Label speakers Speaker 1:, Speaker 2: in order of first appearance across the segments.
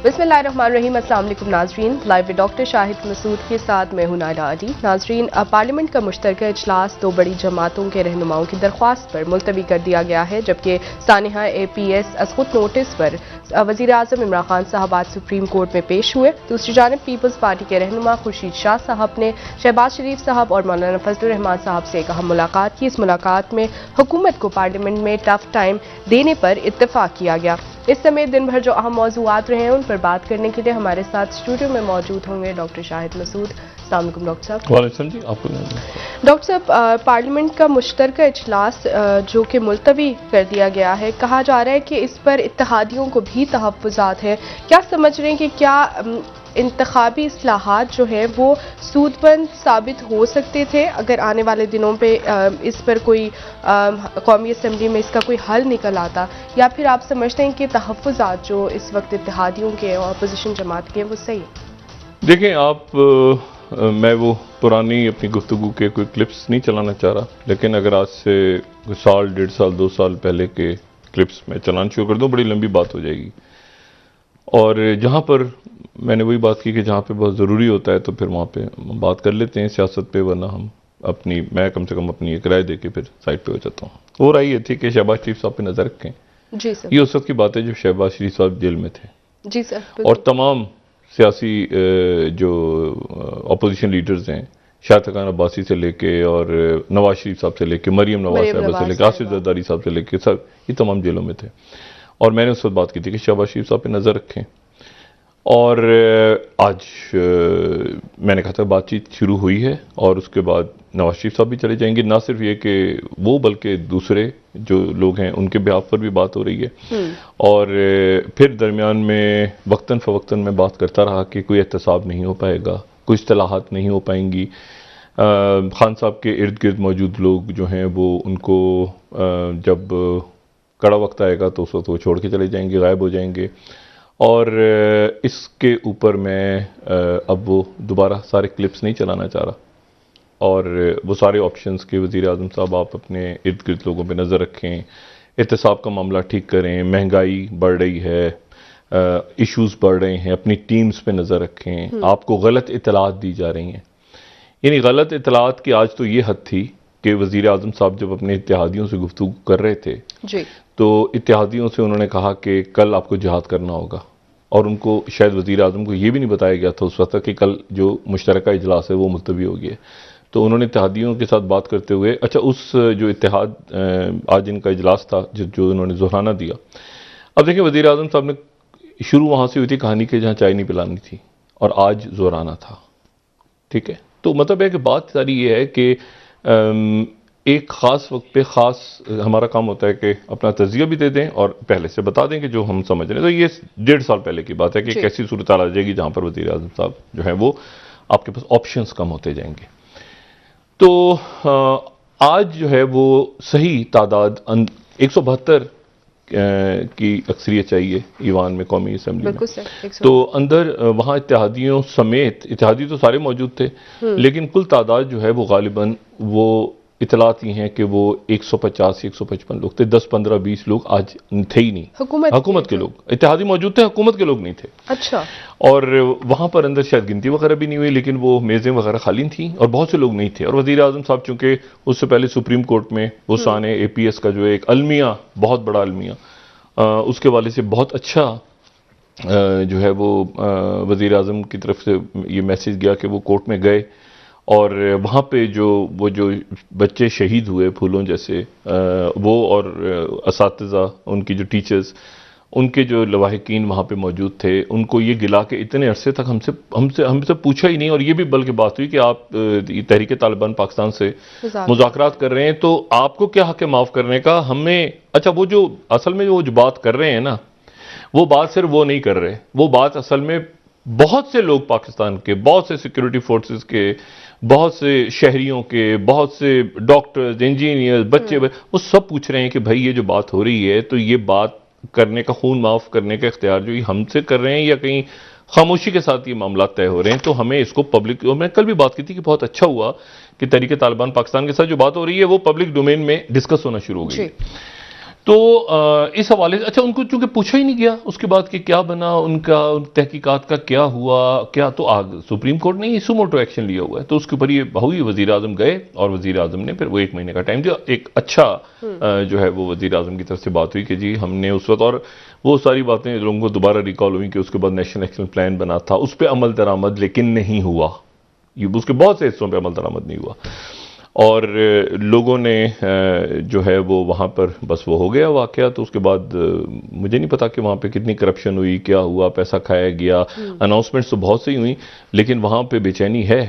Speaker 1: बिस्मिल्लाहिर्रहमानिर्रहीम। अस्सलाम वालेकुम नाजरीन, live with doctor Shahid Masood के साथ मैं हूं नायला अली। नाजरीन, पार्लियामेंट का मुश्तरका इजलास दो बड़ी जमातों के रहनुमाओं की दरख्वास्त पर मुलतवी कर दिया गया है, जबकि सानिहा APS असखुद नोटिस पर वज़ीर आज़म इमरान खान साहब आज सुप्रीम कोर्ट में पेश हुए। दूसरी जानब पीपल्स पार्टी के रहनुमा खुर्शीद शाह साहब ने शहबाज शरीफ साहब और मौलाना फजलुर रहमान साहब से एक अहम मुलाकात की। इस मुलाकात में हुकूमत को पार्लियामेंट में टफ टाइम देने पर इत्तेफाक किया गया। इस समय दिन भर जो अहम मौजूआत रहे हैं उन पर बात करने के लिए हमारे साथ स्टूडियो में मौजूद होंगे डॉक्टर शाहिद मसूद। अस्सलाम वालेकुम डॉक्टर साहब।
Speaker 2: वालेकुम जी, आपको
Speaker 1: डॉक्टर साहब, पार्लियामेंट का मुश्तरका इजलास जो कि मुलतवी कर दिया गया है, कहा जा रहा है कि इस पर इत्तेहादियों को भी तहफ़्फ़ुज़ात हैं। क्या समझ रहे हैं कि क्या इंतखाबी इस्लाहात जो है वो सूदबंद साबित हो सकते थे अगर आने वाले दिनों पे इस पर कोई कौमी असम्बली में इसका कोई हल निकल आता, या फिर आप समझते हैं कि तहफ़्फ़ुज़ात जो इस वक्त इत्तेहादियों के और अपोजिशन जमात के वो सही है?
Speaker 2: देखें आप, मैं वो पुरानी अपनी गुफ्तगू के कोई क्लिप्स नहीं चलाना चाह रहा, लेकिन अगर आज से साल, 1.5 साल, 2 साल पहले के क्लिप्स में चलाना शुरू कर दूँ बड़ी लंबी बात हो जाएगी। और जहाँ पर मैंने वही बात की कि जहाँ पे बहुत ज़रूरी होता है तो फिर वहाँ पे बात कर लेते हैं सियासत पे, वरना मैं कम से कम अपनी एक राय दे के फिर साइड पे हो जाता हूँ। वो राय ये थी कि शहबाज शरीफ साहब पे नज़र रखें।
Speaker 1: जी सर।
Speaker 2: ये उस वक्त की बात है जब शहबाज शरीफ साहब जेल में थे।
Speaker 1: जी सर।
Speaker 2: और तमाम सियासी जो अपोजिशन लीडर्स हैं, शाहिद खान अब्बासी से लेके और नवाज शरीफ साहब से लेके, मरीम नवाज साहब से लेके, आसिफ जरदारी साहब से लेके, सब ये तमाम जेलों में थे। और मैंने उस वक्त बात की थी कि शहबाज शरीफ साहब पे नज़र रखें। और आज मैंने कहा था बातचीत शुरू हुई है और उसके बाद नवाज शरीफ साहब भी चले जाएंगे। ना सिर्फ ये कि वो बल्कि दूसरे जो लोग हैं उनके बिहाफ पर भी बात हो रही है। और फिर दरमियान में वक्तन फ़वक्तन में बात करता रहा कि कोई एहतसाब नहीं हो पाएगा, कोई इस्तिलाहात नहीं हो पाएंगी। खान साहब के इर्द गिर्द मौजूद लोग जो हैं वो उनको जब कड़ा वक्त आएगा तो उस वक्त वो छोड़ के चले जाएंगे, गायब हो जाएंगे। और इसके ऊपर मैं अब वो दोबारा सारे क्लिप्स नहीं चलाना चाह रहा। और वो सारे ऑप्शंस के वज़ीर आज़म साहब आप अपने इर्द गिर्द लोगों पे नज़र रखें, एहतसाब का मामला ठीक करें, महंगाई बढ़ रही है, इश्यूज़ बढ़ रहे हैं, अपनी टीम्स पे नज़र रखें, आपको गलत इतलात दी जा रही हैं। यानी गलत इतलात की आज तो ये हद थी कि वज़ीर आज़म साहब जब अपने इत्तेहादियों से गुफ्तगू कर रहे थे
Speaker 1: जी,
Speaker 2: तो इत्तेहादियों से उन्होंने कहा कि कल आपको जिहाद करना होगा। और उनको शायद वज़ीर आज़म को ये भी नहीं बताया गया था उस वक्त कि कल जो मुश्तरका इजलास है वो मुलतवी हो गया। तो उन्होंने इत्तेहादियों के साथ बात करते हुए, अच्छा उस जो इत्तेहाद आज इनका इजलास था जो उन्होंने ज़ोहराना दिया। अब देखिए वज़ीर आज़म साहब ने शुरू वहाँ से हुई थी कहानी के जहाँ चाय नहीं पिलानी थी, और आज ज़ोहराना था। ठीक है, तो मतलब है कि बात सारी ये है कि एक ख़ास वक्त पे ख़ास हमारा काम होता है कि अपना तज़किया भी दे दें और पहले से बता दें कि जो हम समझ रहे हैं। तो ये 1.5 साल पहले की बात है कि कैसी सूरत आ जाएगी जहाँ पर वज़ीर आज़म साहब जो है वो आपके पास ऑप्शंस कम होते जाएंगे। तो आज जो है वो सही तादाद 172 की अक्सरियत चाहिए ईवान में, कौमी असम्बली में। तो अंदर वहाँ इत्तेहादियों समेत, इत्तेहादी तो सारे मौजूद थे, लेकिन कुल तादाद जो है वो गालिबन वो इतलात ही हैं कि वो 150 से 155 लोग थे। 10, 15, 20 लोग आज थे ही नहीं, हुकूमत के लोग। इत्तेहादी मौजूद थे, हुकूमत के लोग नहीं थे।
Speaker 1: अच्छा।
Speaker 2: और वहाँ पर अंदर शायद गिनती वगैरह भी नहीं हुई, लेकिन वो मेज़ें वगैरह खाली थी और बहुत से लोग नहीं थे। और वज़ीर आज़म साहब चूँकि उससे पहले सुप्रीम कोर्ट में वो साने APS का जो एक अलमिया, बहुत बड़ा अलमिया, उसके वाले से बहुत अच्छा जो है वो वज़ीर आज़म की तरफ से ये मैसेज गया कि वो कोर्ट में गए और वहाँ पे जो बच्चे शहीद हुए फूलों जैसे, वो और असातिज़ा, उनकी जो टीचर्स, उनके जो लवाहिकीन वहाँ पे मौजूद थे, उनको ये गिला के इतने अरसे तक हमसे पूछा ही नहीं। और ये भी बल्कि बात हुई कि आप तहरीक तालिबान पाकिस्तान से मुज़ाकरात कर रहे हैं, तो आपको क्या हक़ है माफ़ करने का हमें। अच्छा, वो जो असल में वो जो बात कर रहे हैं ना, वो बात सिर्फ वो नहीं कर रहे, वो बात असल में बहुत से लोग पाकिस्तान के, बहुत से सिक्योरिटी फोर्सेस के, बहुत से शहरियों के, बहुत से डॉक्टर्स, इंजीनियर्स, बच्चे, वो सब पूछ रहे हैं कि भाई ये जो बात हो रही है तो ये बात करने का, खून माफ़ करने का इख्तियार जो ये हमसे कर रहे हैं या कहीं खामोशी के साथ ये मामला तय हो रहे हैं। तो हमें इसको पब्लिक, और मैं कल भी बात की थी कि बहुत अच्छा हुआ कि तहरीक तालिबान पाकिस्तान के साथ जो बात हो रही है वो पब्लिक डोमेन में डिस्कस होना शुरू हो गई। तो इस हवाले से अच्छा उनको चूंकि पूछा ही नहीं गया उसके बाद कि क्या बना उनका, उन तहकीकात का क्या हुआ क्या, तो आग सुप्रीम कोर्ट ने सुमोटो एक्शन लिया हुआ है, तो उसके ऊपर ये हुई, वजीर आजम गए और वजीर आजम ने फिर वो 1 महीने का टाइम दिया। एक अच्छा जो है वो वजीर आजम की तरफ से बात हुई कि जी हमने उस वक्त, और वो सारी बातें लोगों को दोबारा रिकॉल हुई कि उसके बाद नेशनल एक्शन प्लान बना था, उस पर अमल दरामद लेकिन नहीं हुआ, ये उसके बहुत से हिस्सों पर अमल दरामद नहीं हुआ, और लोगों ने जो है वो वहाँ पर बस वो हो गया वाकया। तो उसके बाद मुझे नहीं पता कि वहाँ पे कितनी करप्शन हुई, क्या हुआ, पैसा खाया गया, अनाउंसमेंट्स तो बहुत सी हुई, लेकिन वहाँ पे बेचैनी है।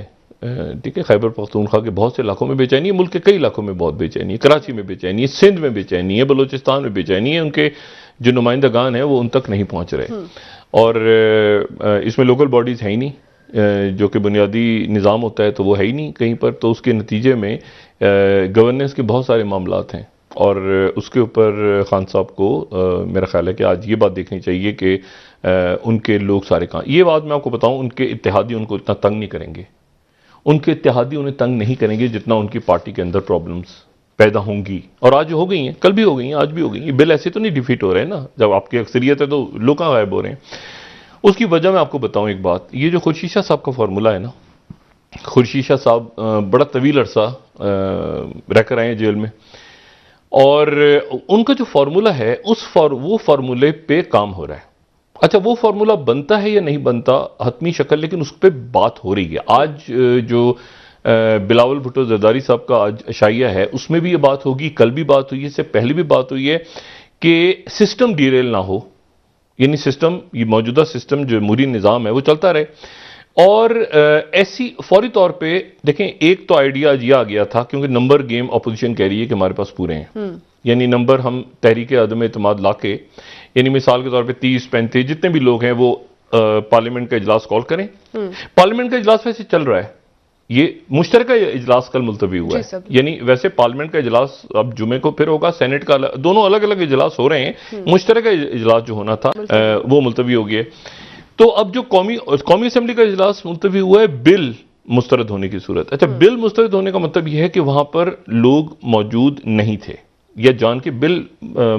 Speaker 2: ठीक है, खैबर पख्तूनख्वा के बहुत से इलाकों में बेचैनी है, मुल्क के कई इलाकों में बहुत बेचैनी है, कराची में बेचैनी है, सिंध में बेचैनी है, बलूचिस्तान में बेचैनी है, उनके जो नुमाइंदगान हैं वो उन तक नहीं पहुँच रहे, और इसमें लोकल बॉडीज़ है ही नहीं, जो कि बुनियादी निज़ाम होता है तो वो है ही नहीं कहीं पर, तो उसके नतीजे में गवर्नेंस के बहुत सारे मामलात हैं, और उसके ऊपर खान साहब को मेरा ख्याल है कि आज ये बात देखनी चाहिए कि उनके लोग सारे कहाँ, ये बात मैं आपको बताऊं, उनके इत्तेहादी उनको इतना तंग नहीं करेंगे, उनके इत्तेहादी उन्हें तंग नहीं करेंगे जितना उनकी पार्टी के अंदर प्रॉब्लम्स पैदा होंगी, और आज हो गई हैं, कल भी हो गई हैं, आज भी हो गई हैं। बिल ऐसे तो नहीं डिफीट हो रहे हैं ना, जब आपकी अक्सरियत है तो लोग कहाँ गायब हो रहे हैं। उसकी वजह मैं आपको बताऊं एक बात, ये जो खुर्शीद शाह साहब का फार्मूला है ना, खुर्शीद शाह साहब बड़ा तवील अरसा रहकर आए हैं जेल में, और उनका जो फार्मूला है वो फार्मूले पे काम हो रहा है। अच्छा वो फार्मूला बनता है या नहीं बनता हतमी शक्ल, लेकिन उस पर बात हो रही है। आज जो बिलावल भुट्टो जरदारी साहब का आज अशाइया है उसमें भी ये बात होगी, कल भी बात हुई है, इससे पहले भी बात हुई है कि सिस्टम डीरेल ना हो, यानी सिस्टम, ये मौजूदा सिस्टम जो जमहूरी निज़ाम है वो चलता रहे। और ऐसी फौरी तौर पे देखें, एक तो आइडिया आज ये आ गया था, क्योंकि नंबर गेम अपोजिशन कह रही है कि हमारे पास पूरे हैं, यानी नंबर हम तहरीक अदम एतमाद लाके, यानी मिसाल के तौर पे 30-35 जितने भी लोग हैं वो पार्लियामेंट का इजलास कॉल करें। पार्लियामेंट का इजलास वैसे चल रहा है, ये मुश्तरका इजलास कल मुलतवी हुआ है, यानी वैसे पार्लियामेंट का इजलास अब जुमे को फिर होगा, सेनेट का दोनों अलग अलग इजलास हो रहे हैं, मुश्तरका इजलास जो होना था वो मुलतवी हो गया। तो अब जो कौमी असेंबली का इजलास मुलतवी हुआ है बिल मुस्तरद होने की सूरत। अच्छा बिल मुस्तरद होने का मतलब यह है कि वहां पर लोग मौजूद नहीं थे, या जान के बिल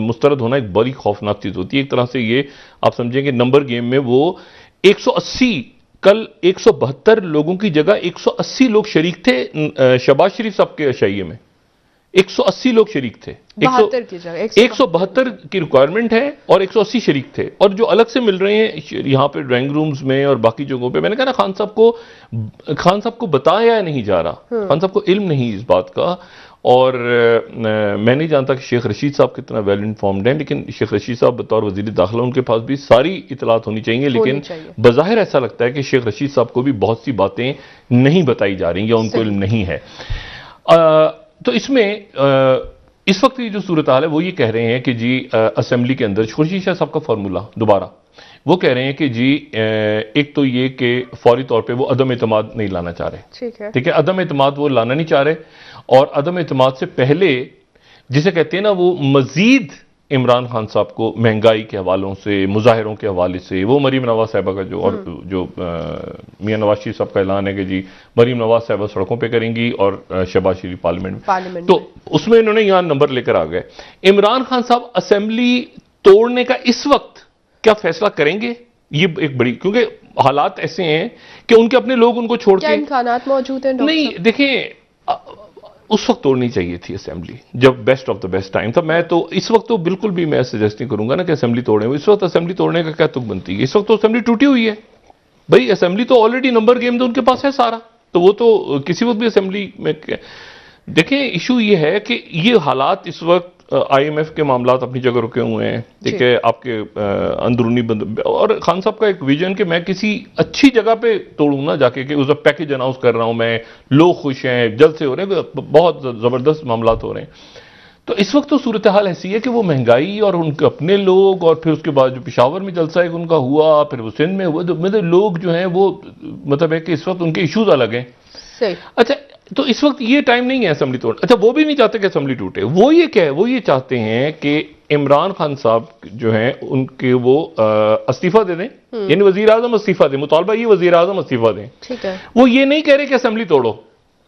Speaker 2: मुस्तरद होना एक बड़ी खौफनाक चीज होती है। एक तरह से ये आप समझें कि नंबर गेम में वो 180, कल 172 लोगों की जगह 180 लोग शरीक थे शहबाज शरीफ साहब के अशाइये में, 180 लोग शरीक थे, 172 की रिक्वायरमेंट है और 180 शरीक थे, और जो अलग से मिल रहे हैं यहां पे ड्राइंग रूम्स में और बाकी जगहों पे। मैंने कहा ना खान साहब को बताया नहीं जा रहा, खान साहब को इल्म नहीं इस बात का, और मैं नहीं जानता कि शेख रशीद साहब कितना वेल इन्फॉर्म्ड हैं, लेकिन शेख रशीद साहब बतौर वजीर दाखिला उनके पास भी सारी इतलात होनी चाहिए, लेकिन बज़ाहिर ऐसा लगता है कि शेख रशीद साहब को भी बहुत सी बातें नहीं बताई जा रही या उनको इल्म नहीं है। तो इसमें इस वक्त की जो सूरत हाल है वो ये कह रहे हैं कि जी असेंबली के अंदर खुर्शीद शाह साहब का फार्मूला दोबारा वो कह रहे हैं कि जी एक तो ये कि फौरी तौर पे वो अदम एतमाद नहीं लाना चाह रहे, ठीक है, अदम एतमाद वो लाना नहीं चाह रहे, और अदम एतमाद से पहले जिसे कहते हैं ना वो मजीद इमरान खान साहब को महंगाई के हवालों से, मुजाहिरों के हवाले से, वो मरीम नवाज साहिबा का जो और जो मियां नवाज शरीफ साहब का ऐलान है कि जी मरीम नवाज साहिबा सड़कों पे करेंगी और शहबाज शरीफ पार्लियामेंट में, तो उसमें इन्होंने यहां नंबर लेकर आ गए। इमरान खान साहब असेंबली तोड़ने का इस वक्त क्या फैसला करेंगे, ये एक बड़ी, क्योंकि हालात ऐसे हैं कि उनके अपने लोग उनको छोड़ के
Speaker 1: इम्कानात मौजूद हैं
Speaker 2: नहीं, देखें उस वक्त तोड़नी चाहिए थी असेंबली जब best of the best time था। मैं तो इस वक्त तो बिल्कुल भी मैं सजेस्ट नहीं करूंगा ना कि असेंबली तोड़े, इस वक्त असेंबली तोड़ने का क्या तुक बनती है, इस वक्त तो असेंबली टूटी हुई है भाई, असेंबली तो ऑलरेडी नंबर गेम तो उनके पास है सारा, तो वो तो किसी वक्त भी असेंबली में देखें। इशू ये है कि ये हालात इस वक्त IMF के मामलात अपनी जगह रुके हुए हैं, ठीक है, आपके अंदरूनी और खान साहब का एक विजन कि मैं किसी अच्छी जगह पे तोड़ूं ना जाके, कि उस पैकेज अनाउंस कर रहा हूं मैं, लोग खुश हैं, जल्द से हो रहे हैं, बहुत जबरदस्त मामलात हो रहे हैं। तो इस वक्त तो सूरत हाल ऐसी है कि वो महंगाई और उनके अपने लोग, और फिर उसके बाद जो पेशावर में जलसा एक उनका हुआ, फिर वो सिंध में हुआ, तो मतलब लोग जो हैं वो मतलब है कि इस वक्त उनके इश्यूज अलग हैं। अच्छा तो इस वक्त ये टाइम नहीं है असेंबली तोड़, अच्छा वो भी नहीं चाहते कि असेंबली टूटे, वो ये क्या है, वो ये चाहते हैं कि इमरान खान साहब जो हैं उनके वो इस्तीफा दे दें, यानी वजीर आजम इस्तीफा दें, मुतालबा ये वजीर आजम इस्तीफा दें, ठीक है। वो ये नहीं कह रहे कि असेंबली तोड़ो,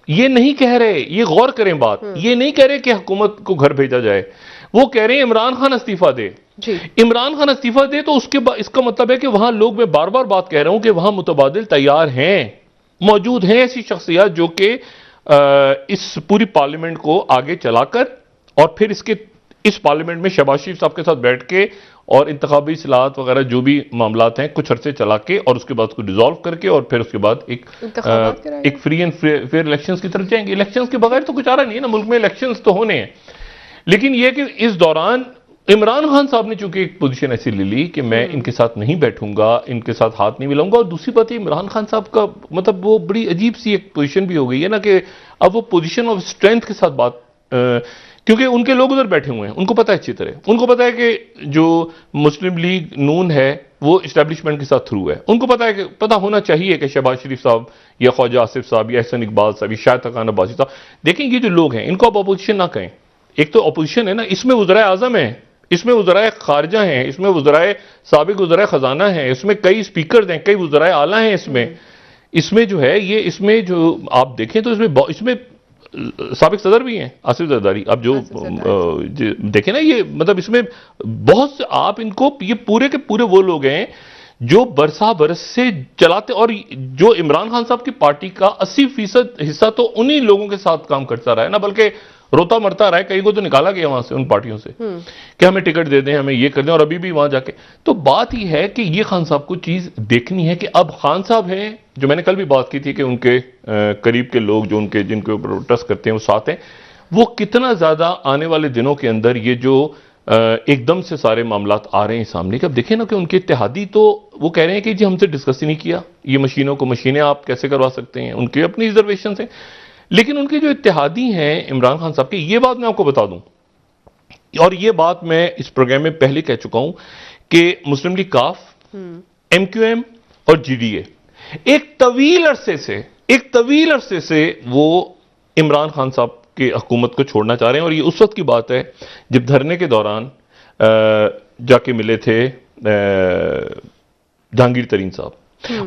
Speaker 2: ये नहीं कह रहे, ये गौर करें बात, ये नहीं कह रहे कि हुकूमत को घर भेजा जाए, वो कह रहे हैं इमरान खान इस्तीफा दे। इमरान खान इस्तीफा दे तो उसके बाद इसका मतलब है कि वहां लोग, मैं बार बार बात कह रहा हूं कि वहां मुतबादिल तैयार हैं, मौजूद हैं ऐसी शख्सियत जो कि इस पूरी पार्लियामेंट को आगे चलाकर और फिर इस पार्लियामेंट में शहबाज शरीफ साहब के साथ बैठ के और इंतखाबी इस्लाहत वगैरह जो भी मामलात हैं कुछ अरसे चला के और उसके बाद उसको डिसॉल्व करके और फिर उसके बाद एक फ्री एंड फेयर इलेक्शंस की तरफ जाएंगे। इलेक्शंस के बगैर तो कुछ आ रहा नहीं है ना, मुल्क में इलेक्शंस तो होने हैं, लेकिन यह कि इस दौरान इमरान खान साहब ने चूंकि एक पोजीशन ऐसी ले ली कि मैं इनके साथ नहीं बैठूंगा, इनके साथ हाथ नहीं मिलाऊंगा। और दूसरी बात इमरान खान साहब का मतलब वो बड़ी अजीब सी एक पोजीशन भी हो गई है ना कि अब वो पोजीशन ऑफ स्ट्रेंथ के साथ बात, क्योंकि उनके लोग उधर बैठे हुए हैं, उनको पता है अच्छी तरह, उनको पता है कि जो मुस्लिम लीग नून है वो इस्टेब्लिशमेंट के साथ थ्रू है, उनको पता है कि पता होना चाहिए कि शहबाज शरीफ साहब या ख्वाजा आसिफ साहब या एहसन इकबाल साहब या शायद तकान अब्बासी साहब, देखें ये जो लोग हैं इनको आप अपोजिशन ना कहें। एक तो अपोजिशन है ना, इसमें वज़राए आज़म है, इसमें वज़राए खारजा हैं, इसमें वज़राए साबिक वज़राए खजाना है, इसमें कई स्पीकर हैं, कई वज़राए आला हैं, इसमें जो है ये, इसमें जो आप देखें तो इसमें साबिक सदर भी हैं, आसिफ जरदारी। अब जो देखें ना ये मतलब इसमें बहुत से आप इनको, ये पूरे के पूरे वो लोग हैं जो बरसा बरस से चलाते, और जो इमरान खान साहब की पार्टी का 80% हिस्सा तो उन्हीं लोगों के साथ काम करता रहा है ना, बल्कि रोता मरता रहा है। कई को तो निकाला गया वहां से, उन पार्टियों से कि हमें टिकट दे दें, हमें ये कर दें, और अभी भी वहां जाके। तो बात यह है कि ये खान साहब को चीज देखनी है कि अब खान साहब हैं, जो मैंने कल भी बात की थी कि उनके करीब के लोग जो उनके जिनके ऊपर ट्रस्ट करते हैं वो साथ हैं, वो कितना ज्यादा आने वाले दिनों के अंदर ये जो एकदम से सारे मामलात आ रहे हैं सामने, कि अब देखें ना कि उनके इत्तेहादी तो वो कह रहे हैं कि जी हमसे डिस्कस ही नहीं किया, ये मशीनें आप कैसे करवा सकते हैं, उनकी अपनी रिजर्वेशन है। लेकिन उनके जो इत्तेहादी हैं इमरान खान साहब के, ये बात मैं आपको बता दूं, और ये बात मैं इस प्रोग्राम में पहले कह चुका हूं कि मुस्लिम लीग काफ, MQM और GDA एक तवील अरसे से वो इमरान खान साहब की हुकूमत को छोड़ना चाह रहे हैं। और ये उस वक्त की बात है जब धरने के दौरान जाके मिले थे जहांगीर तरीन साहब,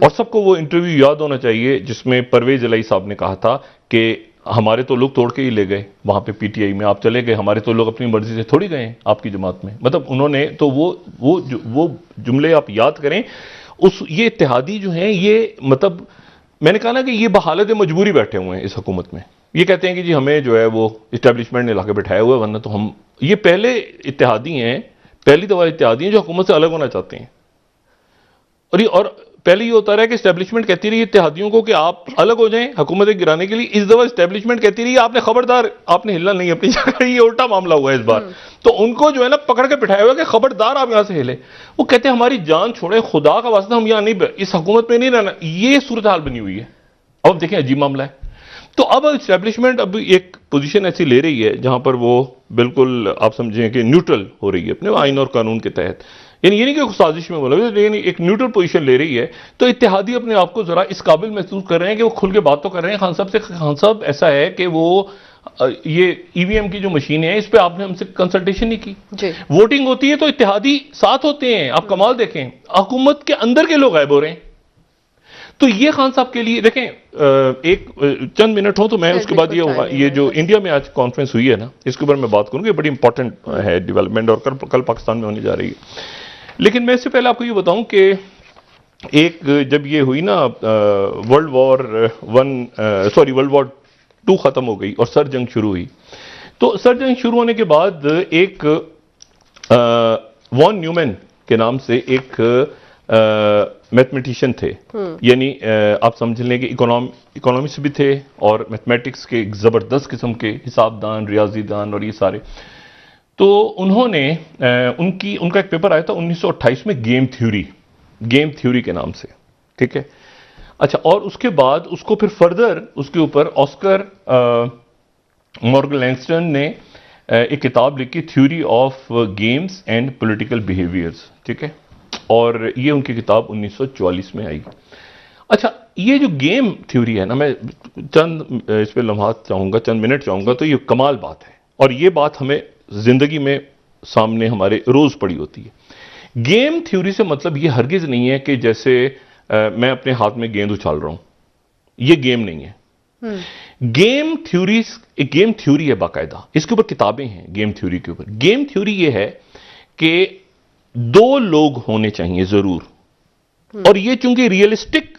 Speaker 2: और सबको वो इंटरव्यू याद होना चाहिए जिसमें परवेज इलाही साहब ने कहा था कि हमारे तो लोग तोड़ के ही ले गए, वहां पे PTI में आप चले गए, हमारे तो लोग अपनी मर्जी से थोड़ी गए आपकी जमात में। मतलब उन्होंने तो वो जुमले आप याद करें। ये इत्तेहादी जो हैं ये, मतलब मैंने कहा ना कि ये बहालत मजबूरी बैठे हुए हैं इस हुकूमत में। ये कहते हैं कि जी हमें जो है वो इस्टेब्लिशमेंट ने लाके बैठाया हुआ है, वरना तो हम, ये पहले इत्तेहादी हैं, पहली दफा इत्तेहादी हैं जो हुकूमत से अलग होना चाहते हैं। और पहले ये होता रहा कि इस्टेब्लिशमेंट कहती रही इत्तेहादियों को कि आप अलग हो जाएं हुकूमत गिराने के लिए, इस दफा इस्टेब्लिशमेंट कहती रही आपने खबरदार, आपने हिलना नहीं अपनी जगह। ये उल्टा मामला हुआ है इस बार। तो उनको जो है ना पकड़ के बिठाया हुआ कि खबरदार आप यहां से हिले। वो कहते हैं हमारी जान छोड़े, खुदा का वास्ता हम यहां नहीं, इस हुकूमत में नहीं रहना। ये सूरत हाल बनी हुई है। अब देखें अजीब मामला है। तो अब इस्टेब्लिशमेंट अब एक पोजीशन ऐसी ले रही है जहां पर वो बिल्कुल आप समझें कि न्यूट्रल हो रही है अपने आइन और कानून के तहत, यानी ये नहीं कि साजिश में बोला, लेकिन एक न्यूट्रल पोजीशन ले रही है। तो इत्तेहादी अपने आप को जरा इस काबिल महसूस कर रहे हैं कि वो खुल के बात तो कर रहे हैं खान साहब से। खान साहब ऐसा है कि वो ये EVM की जो मशीन है इस पे आपने हमसे कंसल्टेशन नहीं की, वोटिंग होती है तो इत्तेहादी साथ होते हैं। आप कमाल देखें, हुकूमत के अंदर के लोग गायब हो रहे हैं। तो ये खान साहब के लिए देखें, एक चंद मिनट हो तो मैं उसके बाद ये होगा, ये जो इंडिया में आज कॉन्फ्रेंस हुई है ना, इसके ऊपर मैं बात करूंगी, बड़ी इंपॉर्टेंट है डेवलपमेंट, और कल पाकिस्तान में होने जा रही है। लेकिन मैं इससे पहले आपको ये बताऊं कि एक जब ये हुई ना वर्ल्ड वॉर 2 खत्म हो गई और सर जंग शुरू हुई, तो सर जंग शुरू होने के बाद एक वॉन न्यूमैन के नाम से एक मैथमेटिशियन थे, यानी आप समझ लें कि इकोनॉमिस्ट भी थे और मैथमेटिक्स के एक जबरदस्त किस्म के हिसाबदान, रियाजीदान और ये सारे। तो उन्होंने उनका एक पेपर आया था 1928 में, गेम थ्योरी के नाम से, ठीक है। अच्छा, और उसके बाद उसको फिर फर्दर उसके ऊपर ऑस्कर मॉर्गनलैंगस्टन ने एक किताब लिखी, theory of games and political behaviours, ठीक है। और ये उनकी किताब 1944 में आई। अच्छा, ये जो गेम थ्योरी है ना, मैं चंद इस पे लम्हात चाहूंगा, चंद मिनट चाहूंगा। तो ये कमाल बात है और ये बात हमें जिंदगी में सामने हमारे रोज पड़ी होती है। गेम थ्योरी से मतलब ये हरगिज नहीं है कि जैसे मैं अपने हाथ में गेंद उछाल रहा हूं, ये गेम नहीं है। गेम थ्योरी एक गेम थ्योरी है बाकायदा, इसके ऊपर किताबें हैं गेम थ्योरी के ऊपर। गेम थ्योरी ये है कि दो लोग होने चाहिए जरूर, और ये चूंकि रियलिस्टिक,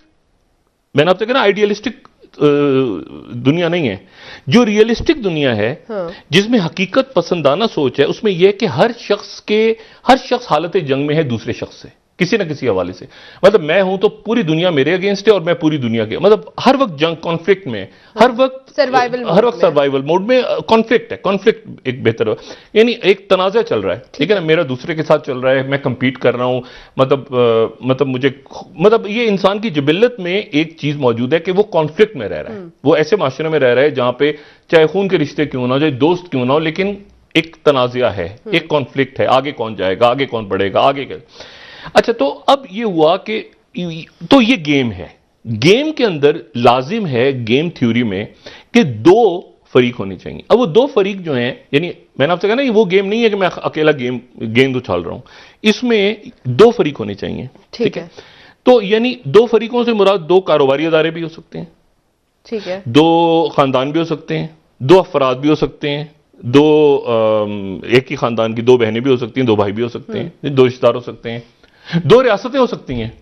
Speaker 2: मैंने आपसे कहा ना आइडियलिस्टिक दुनिया नहीं है, जो रियलिस्टिक दुनिया है जिसमें हकीकत पसंदाना सोच है, उसमें यह कि हर शख्स हालत जंग में है दूसरे शख्स से, किसी ना किसी हवाले से। मतलब मैं हूं तो पूरी दुनिया मेरे अगेंस्ट है और मैं पूरी दुनिया के, मतलब हर वक्त जंग कॉन्फ्लिक्ट में, हर वक्त सर्वाइवल मोड में कॉन्फ्लिक्ट है। कॉन्फ्लिक्ट एक बेहतर, यानी एक तनाज़ा चल रहा है, ठीक है ना, मेरा दूसरे के साथ चल रहा है, मैं कंपीट कर रहा हूं, मतलब ये इंसान की जिबिल्लत में एक चीज मौजूद है कि वो कॉन्फ्लिक्ट में रह रहा है। वो ऐसे माशरे में रह रहा है जहां पे चाहे खून के रिश्ते क्यों ना हो, चाहे दोस्त क्यों ना हो, लेकिन एक तनाज़ा है, एक कॉन्फ्लिक्ट है, आगे कौन जाएगा, आगे कौन बढ़ेगा, आगे क्या। अच्छा, तो अब ये हुआ कि तो ये गेम है, गेम के अंदर लाजिम है गेम थ्योरी में कि दो फरीक होने चाहिए। अब वो दो फरीक जो हैं, यानी मैंने आपसे कहा ना, वो गेम नहीं है कि मैं अकेला गेंद उछाल रहा हूं, इसमें दो फरीक होने चाहिए, ठीक है। तो यानी दो फरीकों से मुराद दो कारोबारी अदारे भी हो सकते हैं, ठीक है, दो खानदान भी हो सकते हैं, दो अफराद भी हो सकते हैं, दो एक ही खानदान की दो बहनें भी हो सकती हैं, दो भाई भी हो सकते हैं, दो रिश्तेदार हो सकते हैं, दो रियासतें हो सकती हैं,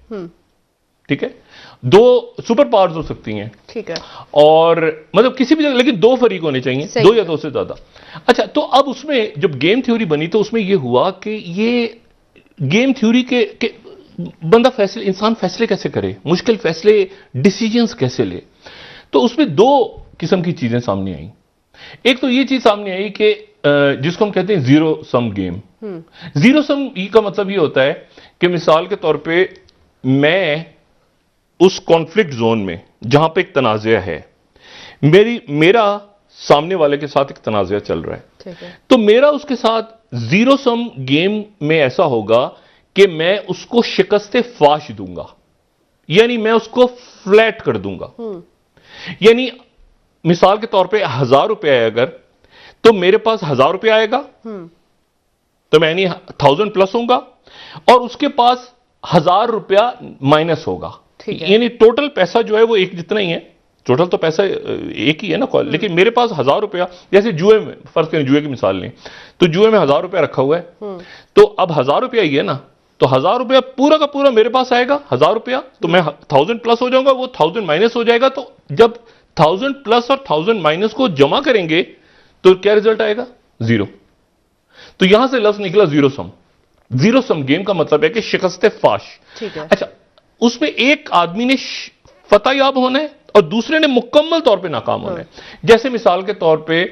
Speaker 2: ठीक है, दो सुपर पावर्स हो सकती हैं, ठीक है, और मतलब किसी भी जगह, लेकिन दो फरीक होने चाहिए, दो या दो से ज्यादा। अच्छा, तो अब उसमें जब गेम थ्योरी बनी तो उसमें यह हुआ कि ये गेम थ्योरी के बंदा फैसले, इंसान फैसले कैसे करे, मुश्किल फैसले, डिसीजंस कैसे ले। तो उसमें दो किस्म की चीजें सामने आई। एक तो ये चीज सामने आई कि जिसको हम कहते हैं zero sum game. Zero sum का मतलब ये होता है कि मिसाल के तौर पे मैं उस कॉन्फ्लिक्ट जोन में जहां पे एक तनाज़ा है, मेरा सामने वाले के साथ एक तनाज़ा चल रहा है, तो मेरा उसके साथ जीरो सम गेम में ऐसा होगा कि मैं उसको शिकस्ते फाश दूंगा, यानी मैं उसको फ्लैट कर दूंगा। यानी मिसाल के तौर पे 1000 रुपया है अगर, तो मेरे पास 1000 रुपया आएगा, तो मैं यानी 1000 प्लस होगा, और उसके पास 1000 रुपया माइनस होगा, यानी टोटल पैसा जो है वो एक जितना ही है, टोटल तो पैसा एक ही है ना, लेकिन मेरे पास 1000 रुपया, जैसे जुए में, फर्ज करें जुए की मिसाल लें, तो जुए में 1000 रुपया रखा हुआ है, तो अब 1000 रुपया ही है ना, तो 1000 रुपया पूरा का पूरा मेरे पास आएगा, 1000 रुपया, तो मैं 1000 प्लस हो जाऊंगा, वो 1000 माइनस हो जाएगा। तो जब 1000 प्लस और 1000 माइनस को जमा करेंगे तो क्या रिजल्ट आएगा? जीरो। तो यहां से लफ्ज निकला zero sum. Zero sum game का मतलब है कि शिकस्ते फाश। अच्छा, उसमें एक आदमी ने फतेहयाब होना है और दूसरे ने मुकम्मल तौर पे नाकाम होना है। जैसे मिसाल के तौर पे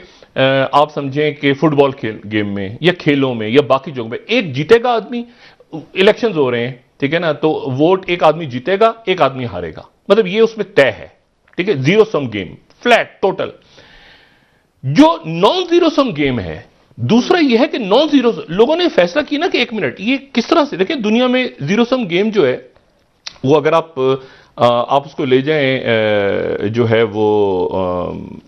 Speaker 2: आप समझें कि फुटबॉल गेम में या खेलों में या बाकी जगहों में एक जीतेगा आदमी, इलेक्शंस हो रहे हैं, ठीक है ना, तो वोट एक आदमी जीतेगा, एक आदमी हारेगा, मतलब ये उसमें तय है, ठीक है, zero sum game, flat total. जो नॉन जीरो सम गेम है, दूसरा यह है कि नॉन जीरो, लोगों ने फैसला किया ना कि एक मिनट, ये किस तरह से, देखिए दुनिया में जीरो सम गेम जो है वो अगर आप उसको ले जाएं, जो है वो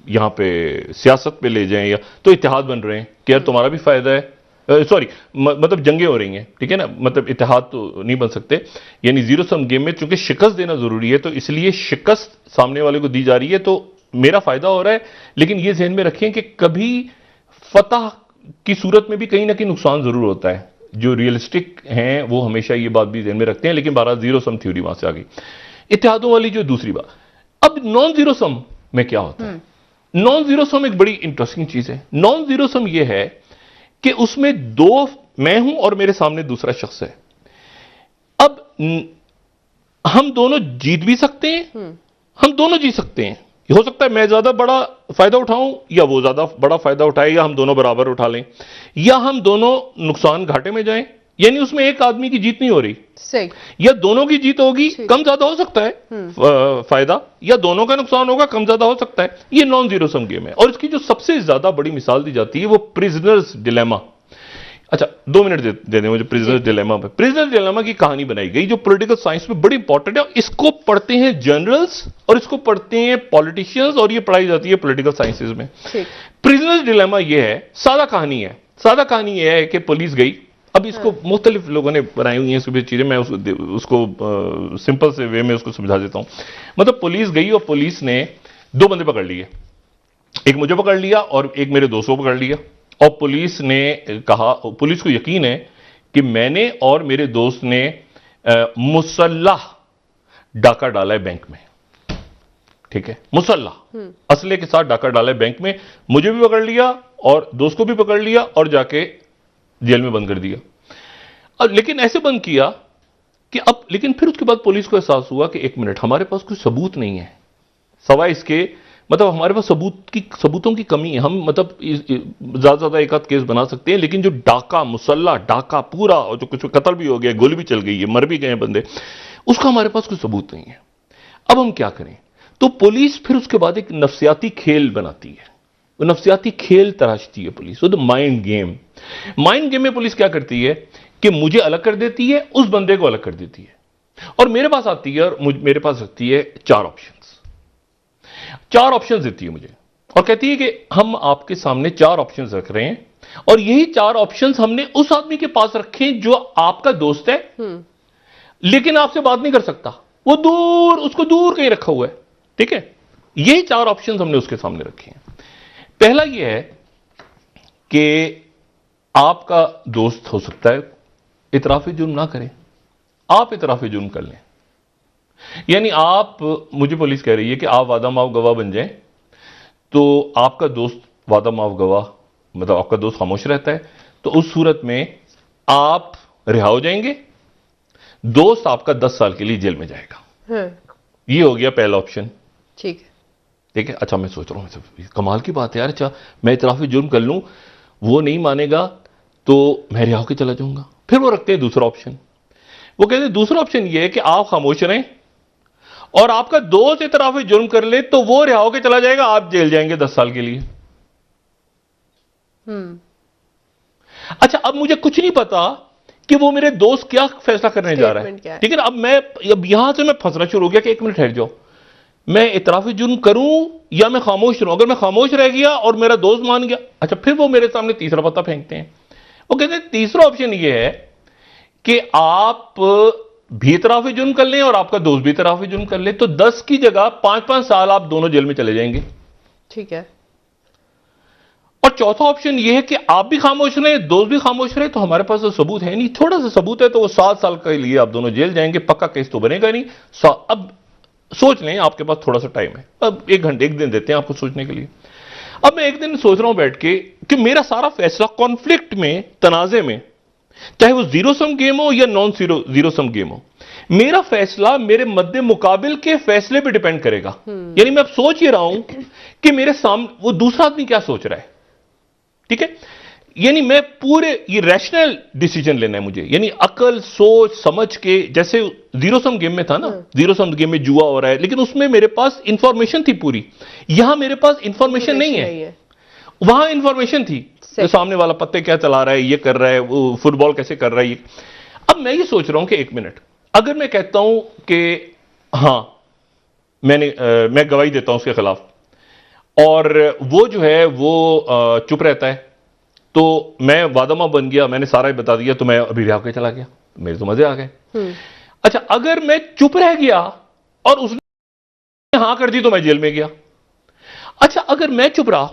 Speaker 2: यहां पे सियासत पे ले जाएं, या तो इत्तेहाद बन रहे हैं कि यार तुम्हारा भी फायदा है, सॉरी मतलब जंगें हो रही हैं, ठीक है ना, मतलब इत्तेहाद तो नहीं बन सकते। यानी जीरो सम गेम में चूंकि शिकस्त देना जरूरी है, तो इसलिए शिकस्त सामने वाले को दी जा रही है, तो मेरा फायदा हो रहा है। लेकिन यह ध्यान में रखें कि कभी फतह की सूरत में भी कहीं ना कहीं नुकसान जरूर होता है। जो रियलिस्टिक हैं वो हमेशा ये बात भी ध्यान में रखते हैं, लेकिन बहरहाल जीरो सम थ्योरी वहां से आ गई। इत्तेहादों वाली जो दूसरी बात, अब नॉन जीरो सम में क्या होता है? नॉन जीरो सम एक बड़ी इंटरेस्टिंग चीज है। नॉन जीरो सम यह है कि उसमें दो, मैं हूं और मेरे सामने दूसरा शख्स है। अब हम दोनों जीत भी सकते हैं, हम दोनों जीत सकते हैं। हो सकता है मैं ज्यादा बड़ा फायदा उठाऊं या वो ज्यादा बड़ा फायदा उठाए, या हम दोनों बराबर उठा लें, या हम दोनों नुकसान घाटे में जाएं। यानी उसमें एक आदमी की जीत नहीं हो रही, सही, या दोनों की जीत होगी, कम ज्यादा हो सकता है फायदा, या दोनों का नुकसान होगा, कम ज्यादा हो सकता है। ये नॉन जीरो सम गेम है। और इसकी जो सबसे ज्यादा बड़ी मिसाल दी जाती है वो प्रिजनर्स डिलेमा। अच्छा, 2 मिनट दे दें मुझे प्रिजनर्स डिलेमा पे। प्रिजनर्स डिलेमा की कहानी बनाई गई जो पॉलिटिकल साइंस में बड़ी इंपॉर्टेंट है। इसको पढ़ते हैं जर्नल्स और इसको पढ़ते हैं पॉलिटिशियंस, और ये पढ़ाई जाती है पॉलिटिकल साइंसेज में। प्रिजनर्स डिलेमा ये है, सादा कहानी है। सादा कहानी ये है कि पुलिस गई, अब इसको मुख्तलिफ लोगों ने बनाई हुई हैं इसकी चीजें, मैं उसको सिंपल से वे में उसको समझा देता हूं। मतलब पुलिस गई और पुलिस ने दो बंदे पकड़ लिए, एक मुझे पकड़ लिया और एक मेरे दोस्तों को पकड़ लिया। और पुलिस ने कहा, पुलिस को यकीन है कि मैंने और मेरे दोस्त ने मुसल्लाह डाका डाला है बैंक में, ठीक है, मुसल्लाह असले के साथ डाका डाला है बैंक में। मुझे भी पकड़ लिया और दोस्त को भी पकड़ लिया और जाके जेल में बंद कर दिया। अब लेकिन ऐसे बंद किया कि अब, लेकिन फिर उसके बाद पुलिस को एहसास हुआ कि एक मिनट, हमारे पास कोई सबूत नहीं है सवाए इसके, मतलब हमारे पास सबूतों की कमी है। हम मतलब ज्यादा ज्यादा एक आध केस बना सकते हैं, लेकिन जो डाका, मुसल्ला डाका पूरा, और जो कुछ कत्ल भी हो गया, गोली भी चल गई है, मर भी गए बंदे, उसका हमारे पास कोई सबूत नहीं है। अब हम क्या करें? तो पुलिस फिर उसके बाद एक नफ्सियाती खेल बनाती है, वो नफ्सियाती खेल तराशती है पुलिस, वो तो माइंड गेम। माइंड गेम में पुलिस क्या करती है कि मुझे अलग कर देती है, उस बंदे को अलग कर देती है, और मेरे पास आती है और मेरे पास रखती है चार ऑप्शंस देती है मुझे, और कहती है कि हम आपके सामने चार ऑप्शंस रख रहे हैं, और यही चार ऑप्शंस हमने उस आदमी के पास रखे जो आपका दोस्त है, लेकिन आपसे बात नहीं कर सकता, वो दूर, उसको दूर कहीं रखा हुआ है, ठीक है। यही चार ऑप्शंस हमने उसके सामने रखे हैं। पहला यह है कि आपका दोस्त हो सकता है इतराफी जुर्म ना करें, आप इतराफी जुर्म कर लें। यानी आप, मुझे पुलिस कह रही है कि आप वादा माफ गवाह बन जाएं, तो आपका दोस्त वादा माफ गवाह, मतलब आपका दोस्त खामोश रहता है, तो उस सूरत में आप रिहा हो जाएंगे, दोस्त आपका 10 साल के लिए जेल में जाएगा। ये हो गया पहला ऑप्शन,
Speaker 1: ठीक है,
Speaker 2: ठीक है। अच्छा, मैं सोच रहा हूं कमाल की बात है यार, अच्छा मैं इतराफी जुर्म कर लूं, वो नहीं मानेगा तो मैं रिहा होकर चला जाऊंगा। फिर वो रखते हैं दूसरा ऑप्शन, वो कहते हैं दूसरा ऑप्शन ये है कि आप खामोश रहें और आपका दोस्त इतराफी जुर्म कर ले, तो वो रिहा होकर चला जाएगा, आप जेल जाएंगे 10 साल के लिए। अच्छा, अब मुझे कुछ नहीं पता कि वो मेरे दोस्त क्या फैसला करने जा रहा है, ठीक है ना। अब यहां से मैं फंसना शुरू हो गया कि एक मिनट ठहर जाओ, मैं इतराफी जुर्म करूं या मैं खामोश रहूं? अगर मैं खामोश रह गया और मेरा दोस्त मान गया, अच्छा फिर वो मेरे सामने तीसरा पत्ता फेंकते हैं। वो कहते हैं तीसरा ऑप्शन ये है कि आप भी इतराफी जुर्म कर लें और आपका दोस्त भी इतराफी जुर्म कर ले, तो 10 की जगह 5-5 साल आप दोनों जेल में चले जाएंगे,
Speaker 1: ठीक है।
Speaker 2: और चौथा ऑप्शन यह है कि आप भी खामोश रहे, दोस्त भी खामोश रहे, तो हमारे पास तो सबूत है नहीं, थोड़ा सा सबूत है, तो वो 7 साल के लिए आप दोनों जेल जाएंगे, पक्का केस तो बनेगा नहीं। अब सोच लें, आपके पास थोड़ा सा टाइम है, अब 1 घंटे 1 दिन देते हैं आपको सोचने के लिए। अब मैं एक दिन सोच रहा हूं बैठ के कि मेरा सारा फैसला कॉन्फ्लिक्ट में, तनाजे में, चाहे वो जीरो सम गेम हो या नॉन जीरो सम गेम हो, मेरा फैसला मेरे मद्दे मुकाबिल के फैसले पे डिपेंड करेगा। यानी मैं अब सोच ही रहा हूं कि मेरे सामने वो दूसरा आदमी क्या सोच रहा है, ठीक है। यानी मैं पूरे, ये रैशनल डिसीजन लेना है मुझे, यानी अकल सोच समझ के, जैसे जीरो सम गेम में था ना, जीरो सम गेम में जुआ हो रहा है, लेकिन उसमें मेरे पास इंफॉर्मेशन थी पूरी, यहां मेरे पास इंफॉर्मेशन नहीं है। वहां इंफॉर्मेशन थी, तो सामने वाला पत्ते क्या चला रहा है, ये कर रहा है, वो फुटबॉल कैसे कर रहा है। अब मैं ये सोच रहा हूं कि एक मिनट, अगर मैं कहता हूं कि हां मैं गवाही देता हूं उसके खिलाफ, और वो जो है वो चुप रहता है, तो मैं वादामा बन गया, मैंने सारा ही बता दिया, तो मैं अभी रिहा होकर चला गया, मेरे तो मजे आ गए। अच्छा, अगर मैं चुप रह गया और उसने हां कर दी तो मैं जेल में गया। अच्छा, अगर मैं चुप रहा,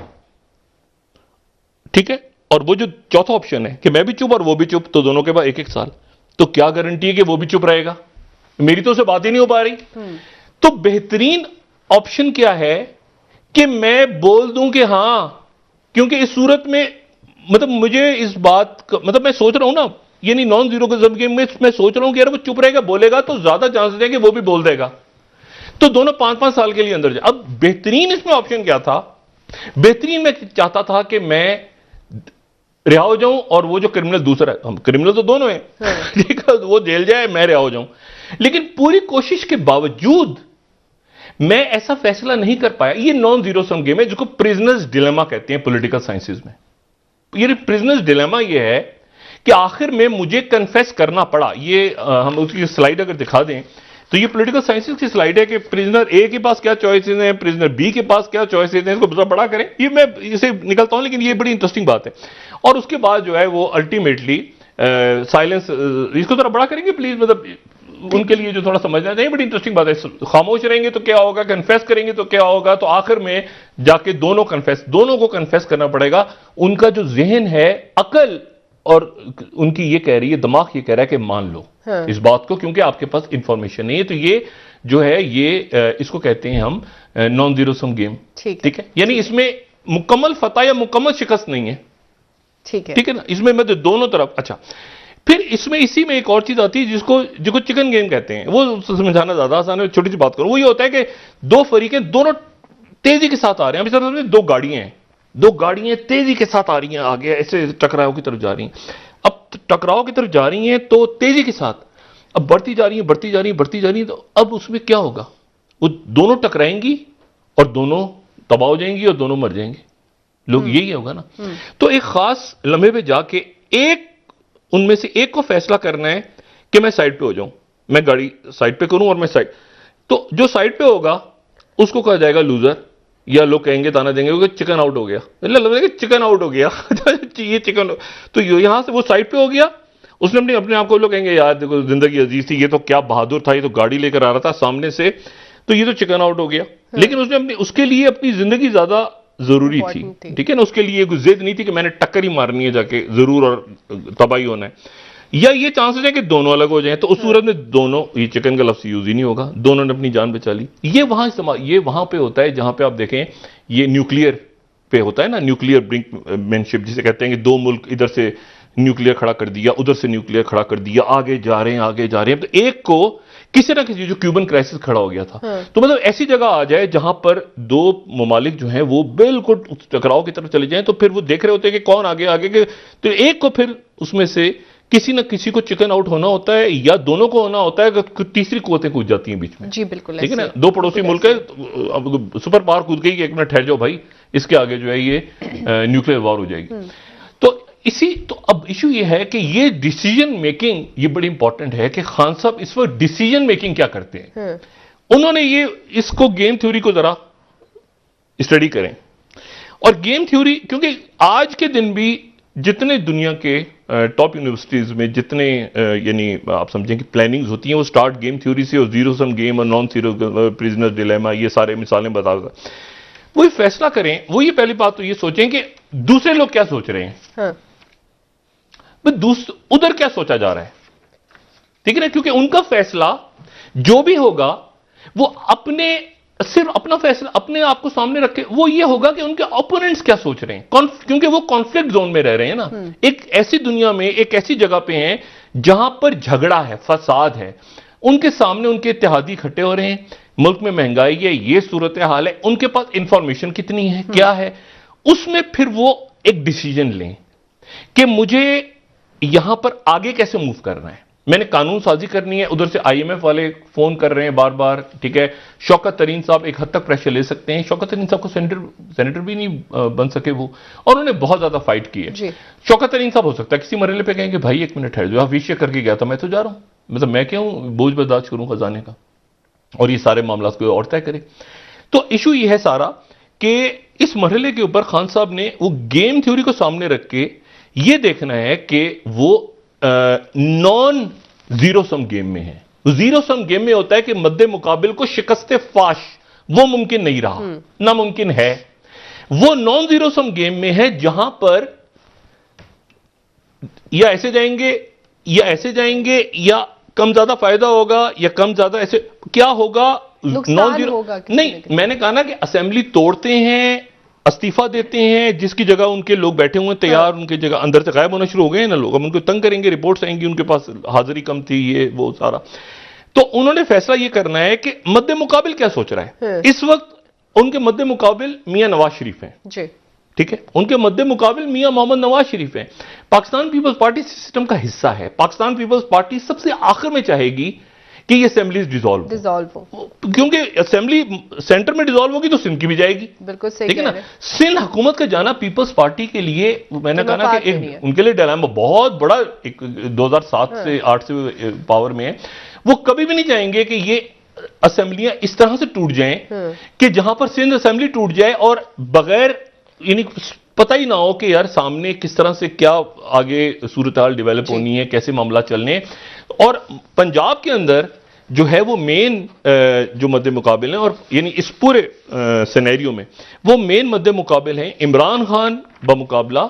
Speaker 2: ठीक है, और वो जो चौथा ऑप्शन है कि मैं भी चुप और वो भी चुप, तो दोनों के बाद 1-1 साल, तो क्या गारंटी है कि वो भी चुप रहेगा? मेरी तो उससे बात ही नहीं हो पा रही। तो बेहतरीन ऑप्शन क्या है कि मैं बोल दूं कि हां, क्योंकि इस सूरत में, मतलब मुझे इस बात का, मतलब मैं सोच रहा हूं ना, यानी नॉन जीरो गेम में मैं सोच रहा हूं कि यार वो चुप रहेगा, बोलेगा तो ज्यादा चांसेस है कि वो भी बोल देगा, तो दोनों 5-5 साल के लिए अंदर जाए। अब बेहतरीन इसमें ऑप्शन क्या था? बेहतरीन मैं चाहता था कि मैं रिहा हो जाऊं और वो जो क्रिमिनल दूसरा है, हम क्रिमिनल तो दोनों हैं, ठीक है, वो जेल जाए, मैं रिहा हो जाऊं। लेकिन पूरी कोशिश के बावजूद मैं ऐसा फैसला नहीं कर पाया। ये नॉन जीरो सम गेम है, जिसको प्रिजनर्स डिलेमा कहते हैं पॉलिटिकल साइंसेज में। ये प्रिजनर्स डिलेमा ये है कि आखिर में मुझे कन्फेस करना पड़ा। ये हम उसकी स्लाइड अगर दिखा दें तो ये पॉलिटिकल साइंसेज की स्लाइड है कि प्रिजनर ए के पास क्या चॉइसेस हैं, प्रिजनर बी के पास क्या चॉइसेस हैं, इसको बड़ा करें। ये मैं इसे निकलता हूं, लेकिन ये बड़ी इंटरेस्टिंग बात है। और उसके बाद जो है वो अल्टीमेटली साइलेंस, इसको जरा बड़ा करेंगे प्लीज, मतलब उनके लिए जो थोड़ा समझना नहीं, बड़ी इंटरेस्टिंग बात है। खामोश रहेंगे तो क्या होगा, कन्फेस करेंगे तो क्या होगा, तो आखिर में जाके दोनों को कन्फेस करना पड़ेगा। उनका जो जहन है, अकल और उनकी ये कह रही है, दिमाग ये कह रहा है कि मान लो इस बात को, क्योंकि आपके पास इंफॉर्मेशन नहीं है। तो ये जो है ये इसको कहते हैं हम नॉन जीरो सम गेम। ठीक है, यानी इसमें मुकम्मल फतह या मुकम्मल शिकस्त नहीं है। ठीक है ना, इसमें मतलब दोनों तरफ। अच्छा, फिर इसमें इसी में एक और चीज आती है जिसको चिकन गेम कहते हैं। वो समझाना ज्यादा आसान है, छोटी सी बात करूं। वो ये होता है कि दो फरीकें दोनों तेजी के साथ आ रहे हैं। अभी दो गाड़ियां तेजी के साथ आ रही हैं, आगे ऐसे टकराव की तरफ जा रही हैं। अब टकराव की तरफ जा रही हैं तो तेजी के साथ अब बढ़ती जा रही है। तो अब उसमें क्या होगा, वो दोनों टकराएंगी और दोनों तबाह हो जाएंगी और दोनों मर जाएंगे। लोग यही होगा ना। तो एक खास लम्हे पे जाके एक उनमें से एक को फैसला करना है कि मैं साइड पे हो जाऊं, मैं गाड़ी साइड पे करूं और मैं साइड। तो जो साइड पे होगा उसको कहा जाएगा लूजर, या लोग कहेंगे, ताना देंगे कि चिकन आउट हो गया। चिकन आउट हो गया ये चिकन। तो यहां से वो साइड पे हो गया, उसने अपने आप को, लोग कहेंगे यार देखो जिंदगी अजीज थी, ये तो क्या बहादुर था, ये तो गाड़ी लेकर आ रहा था सामने से, तो ये तो चिकन आउट हो गया। लेकिन उसने उसके लिए अपनी जिंदगी ज्यादा जरूरी थी। ठीक है ना, उसके लिए कोई जिद नहीं थी कि मैंने टक्कर ही मारनी है जाके जरूर और तबाही होना है, या ये चांसेस है कि दोनों अलग हो जाएं। तो उस सूरत में दोनों, ये चिकन का लफ्ज यूज ही नहीं होगा, दोनों ने अपनी जान बचा ली। ये वहां पे होता है जहां पे आप देखें ये न्यूक्लियर पे होता है ना, न्यूक्लियर ब्रिंकमैनशिप जिसे कहते हैं कि दो मुल्क इधर से न्यूक्लियर खड़ा कर दिया, उधर से न्यूक्लियर खड़ा कर दिया, आगे जा रहे हैं। तो एक को किसी ना किसी, जो क्यूबन क्राइसिस खड़ा हो गया था, तो मतलब ऐसी जगह आ जाए जहां पर दो ममालिक जो हैं वो बिल्कुल टकराव की तरफ चले जाएं, तो फिर वो देख रहे होते हैं कि कौन आगे के, तो एक को फिर उसमें से किसी ना किसी को चिकन आउट होना होता है, या दोनों को होना होता है, कि तीसरी कुव्वतें कूद जाती हैं बीच में। जी बिल्कुल, ठीक है ना। दो पड़ोसी मुल्क है, अब सुपर पावर कूद गई कि एक मिनट ठहर जाओ भाई, इसके आगे जो है ये न्यूक्लियर वॉर हो जाएगी। तो अब इशू ये है कि ये डिसीजन मेकिंग, ये बड़ी इंपॉर्टेंट है कि खान साहब इस वक्त डिसीजन मेकिंग क्या करते हैं। उन्होंने इसको गेम थ्योरी को जरा स्टडी करें, और गेम थ्योरी, क्योंकि आज के दिन भी जितने दुनिया के टॉप यूनिवर्सिटीज में जितने यानी आप समझें कि प्लानिंग्स होती हैं, वो स्टार्ट गेम थ्योरी से, और जीरो सम गेम और नॉन जीरो प्रिजनर डिलेमा, ये सारे मिसालें बता, वो ये फैसला करें। वो ये पहली बात तो ये सोचें कि दूसरे लोग क्या सोच रहे हैं, उधर क्या सोचा जा रहा है। ठीक है ना, क्योंकि उनका फैसला जो भी होगा वो सिर्फ अपना फैसला अपने आप को सामने रखे, वो ये होगा कि उनके ओपोनेंट्स क्या सोच रहे हैं, क्योंकि वो कॉन्फ्लिक्ट जोन में रह रहे हैं ना। एक ऐसी दुनिया में, एक ऐसी जगह पे हैं जहां पर झगड़ा है, फसाद है, उनके सामने उनके इत्तेहादी इकट्ठे हो रहे हैं, मुल्क में महंगाई है, ये सूरत हाल है, उनके पास इंफॉर्मेशन कितनी है, क्या है, उसमें फिर वो एक डिसीजन लें कि मुझे यहां पर आगे कैसे मूव करना है, मैंने कानून साजी करनी है। उधर से आईएमएफ वाले फोन कर रहे हैं बार बार, ठीक है। शौकत तरीन साहब एक हद तक प्रेशर ले सकते हैं, शौकत तरीन साहब को सेनेटर भी नहीं बन सके वो, और उन्होंने बहुत ज्यादा फाइट की है। शौकत तरीन साहब हो सकता है किसी मरहले पे कहेंगे भाई एक मिनट ठहर जाओ, आप विषय करके गया था, मैं तो जा रहा हूं, मतलब मैं क्यों बोझ बर्दाश्त करूं खजाने का, और ये सारे मामला कोई और तय करे। तो इशू ये है सारा कि इस मरहले के ऊपर खान साहब ने वो गेम थ्योरी को सामने रख के ये देखना है कि वो नॉन जीरो सम गेम में है। जीरो सम गेम में होता है कि मद्दे मुकाबिल को शिकस्त फाश वो मुमकिन नहीं रहा, नामुमकिन है। वो नॉन जीरो सम गेम में है जहां पर या ऐसे जाएंगे या ऐसे जाएंगे, या कम ज्यादा फायदा होगा या कम ज्यादा ऐसे क्या होगा, नॉन जीरो नहीं। मैंने कहा ना कि असेंबली तोड़ते हैं, अस्तीफा देते हैं, जिसकी जगह उनके लोग बैठे हुए तैयार, उनके जगह अंदर से गायब होना शुरू हो गए हैं ना लोग, अब उनको तंग करेंगे, रिपोर्ट्स आएंगी, उनके पास हाजिरी कम थी, ये वो सारा। तो उन्होंने फैसला ये करना है कि मद्दे मुकाबिल क्या सोच रहा है। इस वक्त उनके मद्दे मुकाबिल मियां नवाज शरीफ हैं, ठीक है, उनके मद्दे मुकाबिल मियां मोहम्मद नवाज शरीफ हैं। पाकिस्तान पीपल्स पार्टी सिस्टम का हिस्सा है। पाकिस्तान पीपल्स पार्टी सबसे आखिर में चाहेगी कि ये असेंबलीज डिसॉल्व हो, क्योंकि असेंबली सेंटर में डिसॉल्व होगी तो सिंध की भी जाएगी। बिल्कुल सही, ठीक है ना। सिंध हुकूमत का जाना पीपल्स पार्टी के लिए, मैंने कहा ना कि एक उनके लिए डायलेमा बहुत बड़ा, 2007 से 8 से पावर में है, वो कभी भी नहीं चाहेंगे कि ये असेंबलियां इस तरह से टूट जाएं कि जहां पर सिंध असेंबली टूट जाए और बगैर यानी पता ही ना हो कि यार सामने किस तरह से क्या आगे सूरत हाल डेवलप होनी है, कैसे मामला चलने। और पंजाब के अंदर जो है वो मेन जो मद्दे मुकाबिल हैं, और यानी इस पूरे सिनेरियो में वो मेन मद्दे मुकाबिल हैं इमरान खान बमुकाबला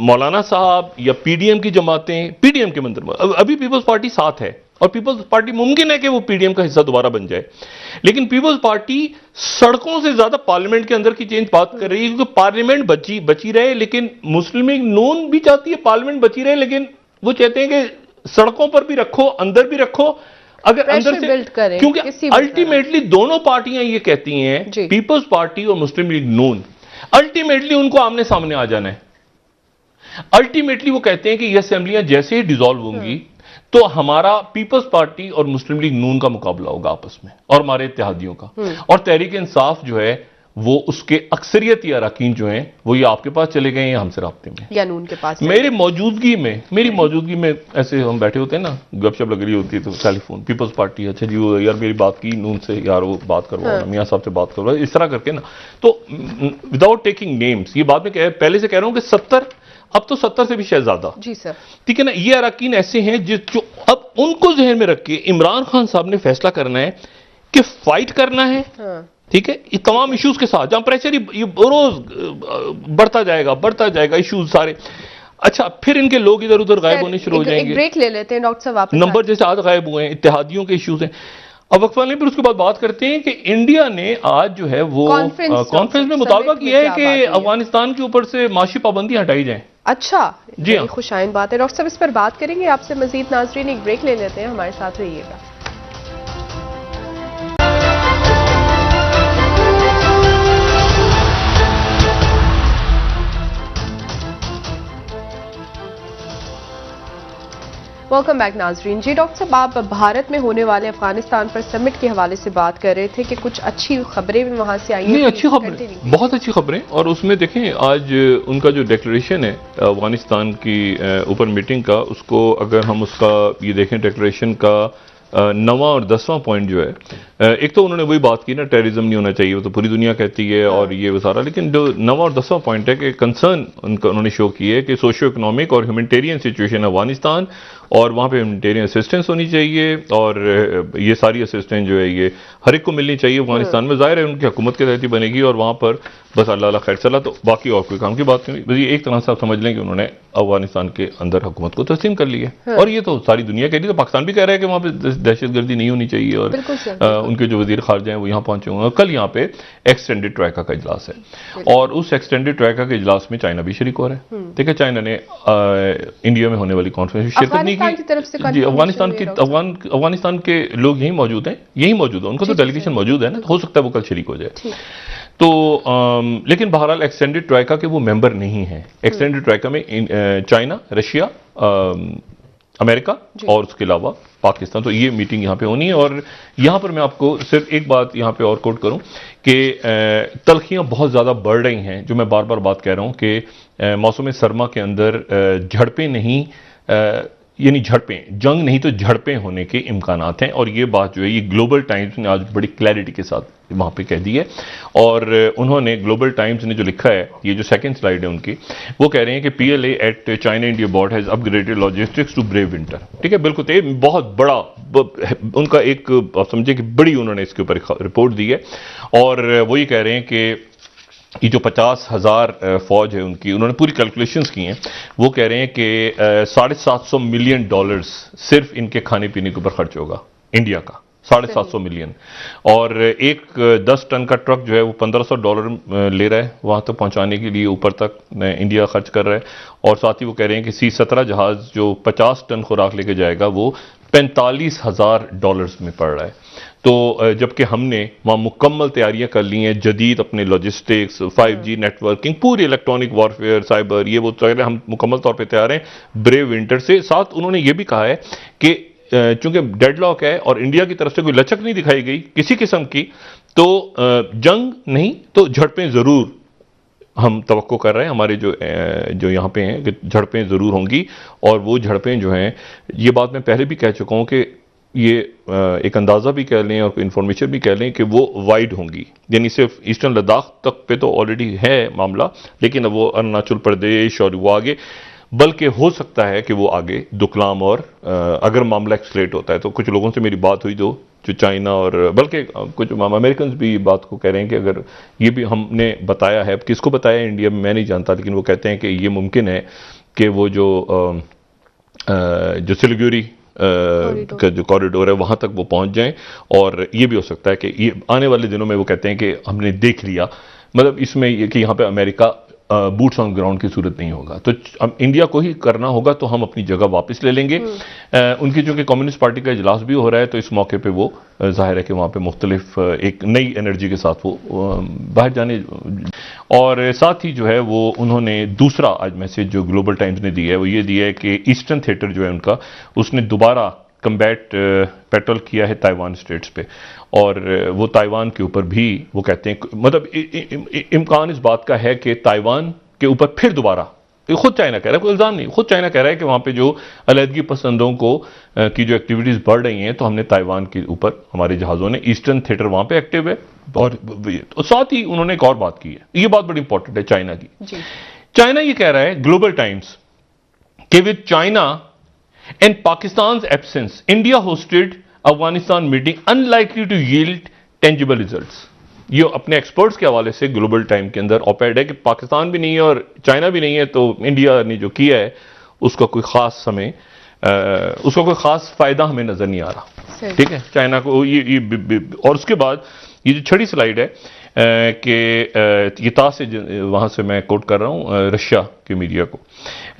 Speaker 2: मौलाना साहब या पीडीएम की जमातें। पीडीएम के मंदिर अभी पीपल्स पार्टी साथ है, और पीपल्स पार्टी मुमकिन है कि वो पीडीएम का हिस्सा दोबारा बन जाए, लेकिन पीपल्स पार्टी सड़कों से ज्यादा पार्लियामेंट के अंदर की चेंज बात कर रही है, क्योंकि पार्लियामेंट बची रहे, लेकिन मुस्लिम लीग नून भी चाहती है पार्लियामेंट बची रहे, लेकिन वो चाहते हैं कि सड़कों पर भी रखो, अंदर भी रखो, अगर अंदर से
Speaker 1: बिल्ड करें,
Speaker 2: क्योंकि अल्टीमेटली दोनों पार्टियां ये कहती हैं, पीपल्स पार्टी और मुस्लिम लीग नून, अल्टीमेटली उनको आमने सामने आ जाना है। अल्टीमेटली वो कहते हैं कि ये असेंबलियां जैसे ही डिसॉल्व होंगी तो हमारा पीपल्स पार्टी और मुस्लिम लीग नून का मुकाबला होगा आपस में, और हमारे इत्तेहादियों का, और तहरीक इंसाफ जो है वो उसके अक्सरियती अरकान जो हैं वो ये आपके पास चले गए हैं, हमसे राब्ते में
Speaker 1: या नून के पास।
Speaker 2: मेरी मौजूदगी में ऐसे हम बैठे होते हैं ना, गपशप लग रही होती है, तो टेलीफोन पीपल्स पार्टी, अच्छा जी वो यार मेरी बात की नून से, यार वो बात करवाओ, मियां साहब से बात करवाओ, इस तरह करके ना, तो विदाउट टेकिंग नेम्स, ये बात में पहले से कह रहा हूं कि 70, अब तो 70 से भी शायद ज्यादा,
Speaker 1: जी सर, ठीक
Speaker 2: है ना, ये अरकान ऐसे हैं जो अब उनको जहन में रख के इमरान खान साहब ने फैसला करना है कि फाइट करना है, ठीक है, ये तमाम इश्यूज के साथ, जहां प्रेशर ये रोज बढ़ता जाएगा इश्यूज सारे। अच्छा, फिर इनके लोग इधर उधर गायब होने शुरू हो जाएंगे।
Speaker 1: ब्रेक ले लेते हैं डॉक्टर साहब, वापस
Speaker 2: नंबर जैसे आज गायब हुए हैं, इत्तेहादियों के इश्यूज हैं। अब वक्फा लें, फिर उसके बाद बात करते हैं कि इंडिया ने आज जो है वो कॉन्फ्रेंस में मुतालबा किया है कि अफगानिस्तान के ऊपर से माशी पाबंदी हटाई जाए।
Speaker 1: अच्छा,
Speaker 2: जी हाँ,
Speaker 1: खुशाइन बात है। डॉक्टर साहब इस पर बात करेंगे आपसे मजीद। नाजरीन एक ब्रेक ले लेते हैं, हमारे साथ रहिएगा। वेलकम बैक नाजरीन। जी डॉक्टर साहब, आप भारत में होने वाले अफगानिस्तान पर समिट के हवाले से बात कर रहे थे कि कुछ अच्छी खबरें भी वहां से आई हैं।
Speaker 2: नहीं, अच्छी खबरें, बहुत अच्छी खबरें, और उसमें देखें आज उनका जो डिक्लेरेशन है अफगानिस्तान की ऊपर मीटिंग का, उसको अगर हम उसका ये देखें डिक्लेरेशन का 9वां और 10वां पॉइंट जो है, एक तो उन्होंने वही बात की ना, टेररिज्म नहीं होना चाहिए, वो तो पूरी दुनिया कहती है और ये वो सारा, लेकिन जो 9वां और 10वां पॉइंट है कि कंसर्न उन्होंने शो की है कि सोशियो इकोनॉमिक और ह्यूमैनिटेरियन सिचुएशन अफगानिस्तान, और वहाँ पे ह्यूमैनिटेरियन असिस्टेंस होनी चाहिए, और ये सारी असिस्टेंस जो है ये हर एक को मिलनी चाहिए अफगानिस्तान में। जाहिर है उनकी हुकूमत के तहत ही बनेगी, और वहाँ पर बस अल्लाह खैर चला, तो बाकी और कोई काम की बात नहीं। बस ये एक तरह से आप समझ लें कि उन्होंने अफगानिस्तान के अंदर हुकूमत को तस्लीम कर ली है, और ये तो सारी दुनिया कह रही है, तो पाकिस्तान भी कह रहा है कि वहाँ पे दहशतगर्दी नहीं होनी चाहिए, और उनके जो वजीर खारजा हैं वो यहाँ पहुंचे हुए हैं। कल यहाँ पे एक्सटेंडेड ट्रॉयका का इजलास है, और उस एक्सटेंडेड ट्रॉयका के इजलास में चाइना भी शरीक हो रहा है। ठीक है, चाइना ने इंडिया में होने वाली कॉन्फ्रेंस में शिरकत नहीं की। जी, अफगानिस्तान के लोग यही मौजूद हैं, उनका तो डेलीगेशन मौजूद है ना, हो सकता है वो कल शरीक हो जाए। तो लेकिन बहरहाल एक्सटेंडेड ट्रॉयका के वो मेंबर नहीं है। एक्सटेंडेड ट्रॉयका में चाइना, रशिया, अमेरिका और उसके अलावा पाकिस्तान, तो ये मीटिंग यहाँ पे होनी है। और यहाँ पर मैं आपको सिर्फ एक बात यहाँ पे और कोट करूँ कि तलखियाँ बहुत ज़्यादा बढ़ रही हैं, जो मैं बार बार बात कह रहा हूँ कि मौसम सरमा के अंदर झड़पें नहीं, यानी झड़पें, जंग नहीं तो झड़पें होने के इम्कानात हैं। और ये बात जो है ये ग्लोबल टाइम्स ने आज बड़ी क्लैरिटी के साथ वहाँ पे कह दी है। और उन्होंने, ग्लोबल टाइम्स ने जो लिखा है, ये जो सेकंड स्लाइड है उनकी, वो कह रहे हैं कि PLA at China India border has upgraded logistics to brave winter. ठीक है, बिल्कुल, तो बहुत बड़ा उनका एक, आप समझे कि बड़ी उन्होंने इसके ऊपर रिपोर्ट दी है। और वो ये कह रहे हैं कि ये जो 50,000 फौज है उनकी, उन्होंने पूरी कैलकुलेशंस की हैं। वो कह रहे हैं कि $750 मिलियन सिर्फ इनके खाने पीने के ऊपर खर्च होगा इंडिया का, $750 मिलियन। और एक 10 टन का ट्रक जो है वो $1,500 ले रहा है वहाँ तक पहुँचाने के लिए, ऊपर तक इंडिया खर्च कर रहा है। और साथ ही वो कह रहे हैं कि C-17 जहाज़ जो 50 टन खुराक लेके जाएगा वो $45,000 में पड़ रहा है। तो जबकि हमने वहाँ मुकम्मल तैयारियां कर ली हैं, जदीद अपने लॉजिस्टिक्स, 5G नेटवर्किंग, पूरी इलेक्ट्रॉनिक वॉरफेयर, साइबर, ये वो हम मुकम्मल तौर पे तैयार हैं ब्रेव विंटर से। साथ उन्होंने ये भी कहा है कि चूंकि डेडलॉक है और इंडिया की तरफ से कोई लचक नहीं दिखाई गई किसी किस्म की, तो जंग नहीं तो झड़पें ज़रूर हम तवक्को कर रहे हैं। हमारे जो यहाँ पे हैं कि झड़पें ज़रूर होंगी, और वो झड़पें जो हैं, ये बात मैं पहले भी कह चुका हूँ कि ये एक अंदाज़ा भी कह लें और इंफॉर्मेशन भी कह लें कि वो वाइड होंगी, यानी सिर्फ ईस्टर्न लद्दाख तक पे तो ऑलरेडी है मामला, लेकिन अब वो अरुणाचल प्रदेश और वो आगे बल्कि हो सकता है कि वो आगे दुकलाम और अगर मामला एक्सलेट होता है तो कुछ लोगों से मेरी बात हुई जो चाइना और बल्कि कुछ अमेरिकन भी बात को कह रहे हैं कि अगर ये भी हमने बताया है, किसको बताया है इंडिया में मैं नहीं जानता, लेकिन वो कहते हैं कि ये मुमकिन है कि वो जो सिलीगुड़ी का जो कॉरिडोर है वहां तक वो पहुंच जाएं, और ये भी हो सकता है कि ये आने वाले दिनों में वो कहते हैं कि हमने देख लिया, मतलब इसमें ये कि यहां पे अमेरिका बूट्स ऑन ग्राउंड की सूरत नहीं होगा, तो अब इंडिया को ही करना होगा, तो हम अपनी जगह वापस ले लेंगे। उनकी चूंकि कम्युनिस्ट पार्टी का इजलास भी हो रहा है, तो इस मौके पे वो जाहिर है कि वहां पे मुख्तलिफ एक नई एनर्जी के साथ वो बाहर जाने, और साथ ही जो है वो उन्होंने दूसरा आज मैसेज जो ग्लोबल टाइम्स ने दिया है वो ये दिया है कि ईस्टर्न थिएटर जो है उनका, उसने दोबारा कम्बैट पेट्रोल किया है ताइवान स्टेट्स पे, और वो ताइवान के ऊपर भी वो कहते हैं, मतलब इम्कान इस बात का है कि ताइवान के ऊपर फिर दोबारा, ये खुद चाइना कह रहा है, कोई इल्जाम नहीं, खुद चाइना कह रहा है कि वहां पे जो अलहदगी पसंदों को की जो एक्टिविटीज बढ़ रही हैं, तो हमने ताइवान के ऊपर हमारे जहाजों ने, ईस्टर्न थिएटर वहां पे एक्टिव है। और साथ ही उन्होंने एक और बात की है, ये बात बड़ी इंपॉर्टेंट है चाइना की। चाइना ये कह रहा है ग्लोबल टाइम्स कि with China and Pakistan's absence, India hosted Afghanistan meeting unlikely to yield tangible results. ये अपने एक्सपर्ट्स के हवाले से ग्लोबल टाइम के अंदर ऑपेड है कि पाकिस्तान भी नहीं है और चाइना भी नहीं है, तो इंडिया ने जो किया है उसका कोई खास समय, उसका कोई खास फायदा हमें नजर नहीं आ रहा। ठीक है, चाइना को ये और उसके बाद ये जो छठी स्लाइड है कि ये ताज से वहां से मैं कोट कर रहा हूं रशिया के मीडिया को,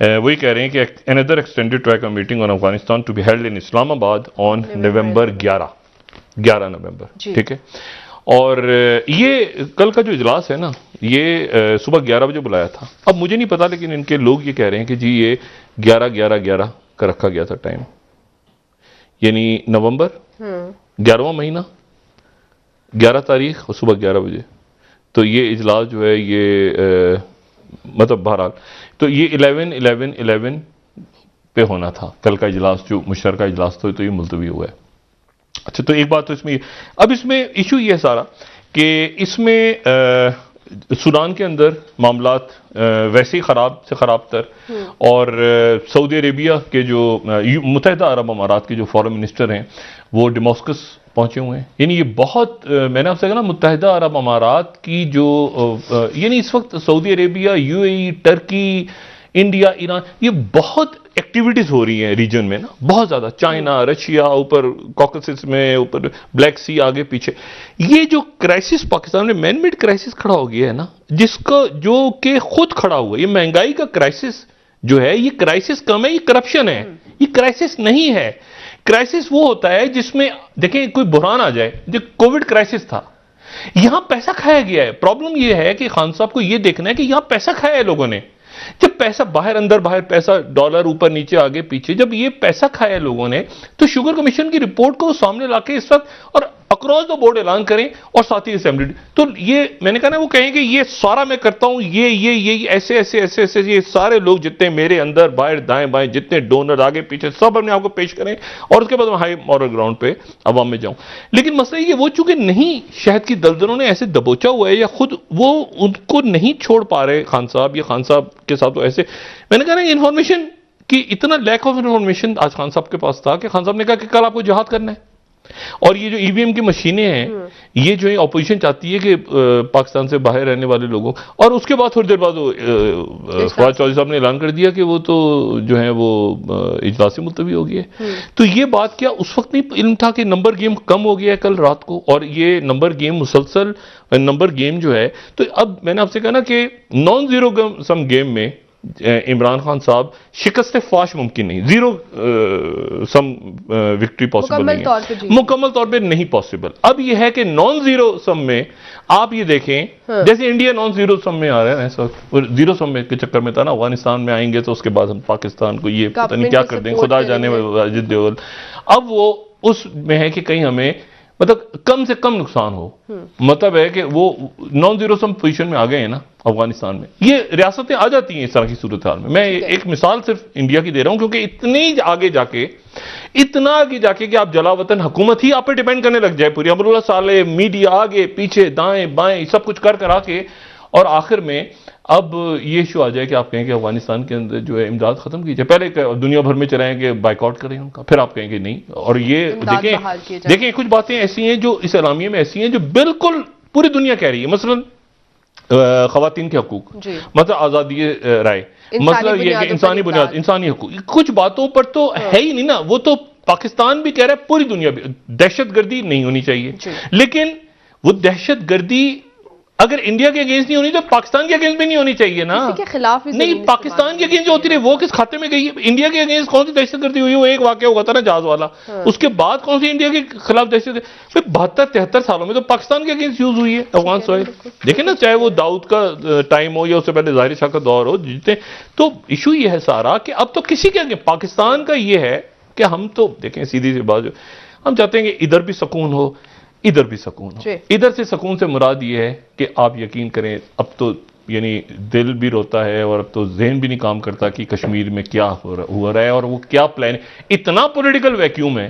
Speaker 2: वही कह रहे हैं कि another extended track meeting on Afghanistan to be held in Islamabad on November 11 November. ठीक है, और ये कल का जो इजलास है ना, ये सुबह 11 बजे बुलाया था। अब मुझे नहीं पता, लेकिन इनके लोग ये कह रहे हैं कि जी ये 11 का रखा गया था टाइम, यानी नवंबर 11वां महीना 11 तारीख और सुबह 11 बजे, तो ये इजलास जो है ये मतलब बहरहाल तो ये 11 पे होना था कल का इजलास, जो मुश्तरका इजलास था, तो ये मुलतवी हुआ है। अच्छा, तो एक बात तो इसमें, अब इसमें इशू ये है सारा कि इसमें सूडान के अंदर मामलात वैसे ही खराब से खराब तर, और सऊदी अरेबिया के जो मुत्तहिदा अरब अमारात के जो फॉरेन मिनिस्टर हैं वो डेमास्कस पहुंचे हुए हैं। यानी ये बहुत, मैंने आपसे कहा ना, मुत्तहिदा अरब अमारात की जो यानी इस वक्त Saudi Arabia, UAE, Turkey, India, Iran, ये बहुत एक्टिविटीज हो रही हैं रीजन में ना, बहुत ज्यादा, चाइना, रशिया, ऊपर कॉकेसस में, ऊपर ब्लैक सी, आगे पीछे, ये जो क्राइसिस पाकिस्तान में मैन मेड क्राइसिस खड़ा हो गया है ना, जिसका जो कि खुद खड़ा हुआ, ये महंगाई का क्राइसिस जो है, ये क्राइसिस कम है, ये करप्शन है, ये क्राइसिस नहीं है। क्राइसिस वो होता है जिसमें देखें कोई बुरहान आ जाए, जो कोविड क्राइसिस था, यहां पैसा खाया गया है। प्रॉब्लम यह है कि खान साहब को यह देखना है कि यहां पैसा खाया है लोगों ने, जब पैसा बाहर अंदर बाहर, पैसा डॉलर ऊपर नीचे आगे पीछे, जब ये पैसा खाया लोगों ने, तो शुगर कमीशन की रिपोर्ट को सामने लाके इस वक्त और अक्रॉस द बोर्ड ऐलान करें, और साथ ही असेंबली, तो ये मैंने कहा ना, वो कहें कि ये सारा मैं करता हूं, ये ऐसे ऐसे ऐसे ऐसे, ये सारे लोग जितने मेरे अंदर बाहर दाएं बाएं जितने डोनर आगे पीछे सब अपने आपको पेश करें, और उसके बाद मैं हाई मॉरल ग्राउंड पे अवाम में जाऊं। लेकिन मसला ये, वो चूंकि नहीं, शहद की दलदलों ने ऐसे दबोचा हुआ है, या खुद वो उनको नहीं छोड़ पा रहे खान साहब, या खान साहब के साथ तो ऐसे, मैंने कहा ना, इंफॉर्मेशन की इतना लैक ऑफ इंफॉर्मेशन आज खान साहब के पास था कि खान साहब ने कहा कि कल आपको जिहाद करना है। और ये जो ईवीएम की मशीनें हैं, ये जो है अपोजिशन चाहती है कि पाकिस्तान से बाहर रहने वाले लोगों, और उसके बाद थोड़ी देर बाद फवाद चौधरी साहब ने ऐलान कर दिया कि वो तो जो है वो इजलास से मुलतवी हो गई है। तो ये बात क्या उस वक्त नहीं इल्म था कि नंबर गेम कम हो गया है कल रात को, और ये नंबर गेम मुसलसल नंबर गेम जो है, तो अब मैंने आपसे कहा ना कि नॉन जीरो सम गेम में इमरान खान साहब शिकस्त फाश मुमकिन नहीं, जीरो सम विक्ट्री पॉसिबल नहीं है, मुकम्मल तौर पे नहीं पॉसिबल। अब यह है कि नॉन जीरो सम में आप ये देखें, जैसे इंडिया नॉन जीरो सम में आ रहा है, ऐसा जीरो सम में के चक्कर में था ना, अफगानिस्तान में आएंगे तो उसके बाद हम पाकिस्तान को ये पता नहीं क्या कर देंगे, खुदा जाने वाजिद देवल। अब वो उसमें है कि कहीं हमें मतलब कम से कम नुकसान हो, मतलब है कि वो नॉन जीरो सम पोजीशन में आ गए हैं ना अफगानिस्तान में, ये रियासतें आ जाती हैं इस तरह की सूरत हाल में। मैं एक मिसाल सिर्फ इंडिया की दे रहा हूं, क्योंकि इतनी आगे जाके कि आप जलावतन हुकूमत ही आप पे डिपेंड करने लग जाए पूरी, अमरुल्लाह साले मीडिया आगे पीछे दाएं बाएं सब कुछ कर करा के, और आखिर में अब ये इशू आ जाए कि आप कहें कि अफगानिस्तान के अंदर जो है इमदाद खत्म की जाए, पहले दुनिया भर में चलाएंगे, बाइकआउट करें उनका, फिर आप कहेंगे नहीं। और ये देखें कुछ बातें ऐसी हैं जो इस एलामिये में ऐसी हैं जो बिल्कुल पूरी दुनिया कह रही है। मसलन खवातीन के हकूक, मतलब आजादी राय, मतलब ये कि इंसानी बुनियाद, इंसानी हकूक, कुछ बातों पर तो है ही नहीं ना। वो तो पाकिस्तान भी कह रहा है, पूरी दुनिया भी, दहशतगर्दी नहीं होनी चाहिए। लेकिन वो दहशतगर्दी अगर इंडिया के अगेंस्ट नहीं होनी तो पाकिस्तान के अगेंस्ट भी नहीं होनी चाहिए ना।
Speaker 1: के खिलाफ
Speaker 2: नहीं, पाकिस्तान के अगेंस्ट जो होती रही वो किस खाते में गई है? इंडिया के अगेंस्ट कौन सी दहशतगर्दी हुई? वो एक वाकया हुआ था ना जहाज वाला, उसके बाद कौन सी इंडिया के खिलाफ दहशतगर्दी? 72-73 सालों में तो पाकिस्तान के अगेंस्ट यूज हुई है अफगान सॉइल। देखें ना, चाहे वो दाऊद का टाइम हो या उससे पहले ज़ाहिर शाह का दौर हो, जीते। तो इशू ये है सारा कि अब तो किसी के अगेंस्ट, पाकिस्तान का ये है कि हम तो देखें सीधी सी बात, हम चाहते हैं कि इधर भी सुकून हो, इधर भी सुकून हो। इधर से सुकून से मुराद ये है कि आप यकीन करें, अब तो यानी दिल भी रोता है और अब तो ज़हन भी नहीं काम करता कि कश्मीर में क्या हो रहा है और वो क्या प्लान है। इतना पॉलिटिकल वैक्यूम है,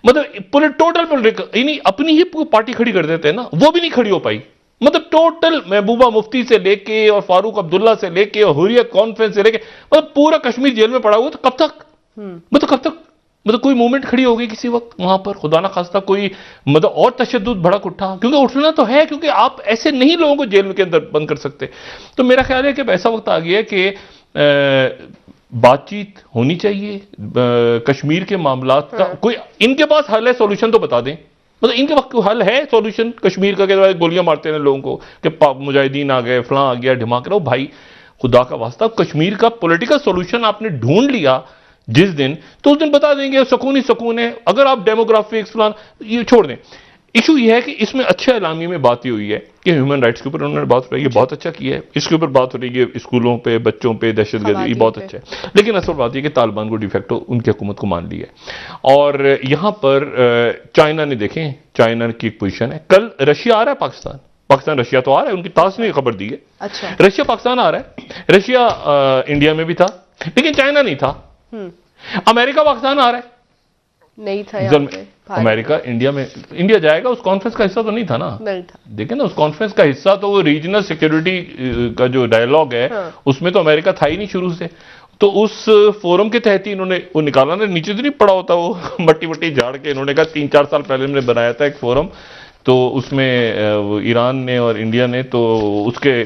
Speaker 2: मतलब टोटल पॉलिटिकल, यानी अपनी ही पार्टी खड़ी कर देते हैं ना, वो भी नहीं खड़ी हो पाई। मतलब टोटल महबूबा मुफ्ती से लेके और फारूक अब्दुल्ला से लेके और हुर्रियत कॉन्फ्रेंस से लेके, मतलब पूरा कश्मीर जेल में पड़ा हुआ। तो कब तक, मतलब कब तक, मतलब कोई मूवमेंट खड़ी होगी किसी वक्त वहां पर? खुदा ना खास्ता कोई मतलब और तशद्दुद भड़क उठा, क्योंकि उठना तो है, क्योंकि आप ऐसे नहीं लोगों को जेल के अंदर बंद कर सकते। तो मेरा ख्याल है कि ऐसा वक्त आ गया कि बातचीत होनी चाहिए कश्मीर के मामलात का। कोई इनके पास हल है, सॉल्यूशन तो बता दें। मतलब इनके पास हल है, सॉल्यूशन कश्मीर का? के गोलियां मारते हैं लोगों को कि मुजाहिदीन आ गए, फलां आ गया, ढिमाक। भाई खुदा का वास्ता, कश्मीर का पॉलिटिकल सॉल्यूशन आपने ढूंढ लिया जिस दिन, तो उस दिन बता देंगे सुकून ही सुकून है। अगर आप डेमोग्राफिक्स प्लान ये छोड़ दें, इशू ये है कि इसमें अच्छे एलामिये में बात ये हुई है कि ह्यूमन राइट्स के ऊपर उन्होंने बात हो रही है, बहुत अच्छा किया है। इसके ऊपर बात हो रही है स्कूलों पे, बच्चों पे, दहशतगर्दी, ये बहुत अच्छा है। लेकिन असल बात यह कि तालिबान को डिफेक्टो उनकी हुकूमत को मान लिया है। और यहां पर चाइना ने, देखें चाइना की एक पोजीशन है। कल रशिया आ रहा है पाकिस्तान, पाकिस्तान रशिया तो आ रहा है, उनकी तास ने खबर दी है।
Speaker 1: अच्छा।
Speaker 2: रशिया पाकिस्तान आ रहा है, रशिया इंडिया में भी था लेकिन चाइना नहीं था। अमेरिका पाकिस्तान आ रहा है,
Speaker 1: नहीं था यहाँ पे।
Speaker 2: अमेरिका इंडिया में, इंडिया जाएगा, उस कॉन्फ्रेंस का हिस्सा तो नहीं था ना।
Speaker 1: नहीं था।
Speaker 2: देखें ना, उस कॉन्फ्रेंस का हिस्सा तो वो रीजनल सिक्योरिटी का जो डायलॉग है, उसमें तो अमेरिका था ही नहीं शुरू से। तो उस फोरम के तहत ही इन्होंने वो निकाला ना, नीचे तो नहीं पड़ा होता वो मट्टी मट्टी झाड़ के। इन्होंने कहा 3-4 साल पहले हमने बनाया था एक फोरम, तो उसमें ईरान ने और इंडिया ने, तो उसके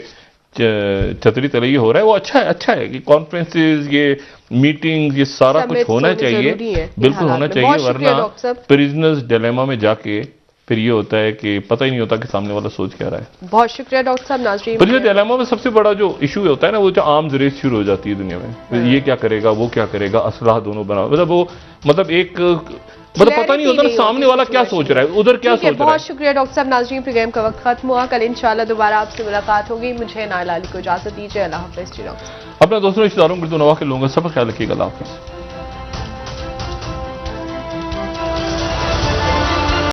Speaker 2: छतरी तले ये हो रहा है। वो अच्छा है कि कॉन्फ्रेंसेस, ये मीटिंग्स, ये सारा कुछ होना चाहिए, बिल्कुल होना चाहिए। वरना प्रिजनर्स डिलेमा में जाके फिर ये होता है कि पता ही नहीं होता कि सामने वाला सोच क्या रहा है।
Speaker 1: बहुत शुक्रिया डॉक्टर साहब। नाज़रीन,
Speaker 2: प्रिजनर डिलेमा में सबसे बड़ा जो इशू होता है ना, वो जो आर्म्स रेस शुरू हो जाती है दुनिया में। ये क्या करेगा, वो क्या करेगा, असलाह दोनों बना, मतलब वो मतलब एक मतलब पता नहीं होता ना सामने वाला क्या सोच रहा है, उधर क्या सोच रहा है।
Speaker 1: बहुत शुक्रिया डॉक्टर साहब। नाज़रीन, प्रोग्राम का वक्त खत्म हुआ। कल इंशाल्लाह दोबारा आपसे मुलाकात होगी। मुझे नाइला अली को इजाजत दीजिए। अल्लाह हाफ़िज़। अपना
Speaker 2: दोस्तों रिश्तेदारों को नवा के लोगों का सब ख्याल रखिएगा। अल्लाह हाफ़िज़।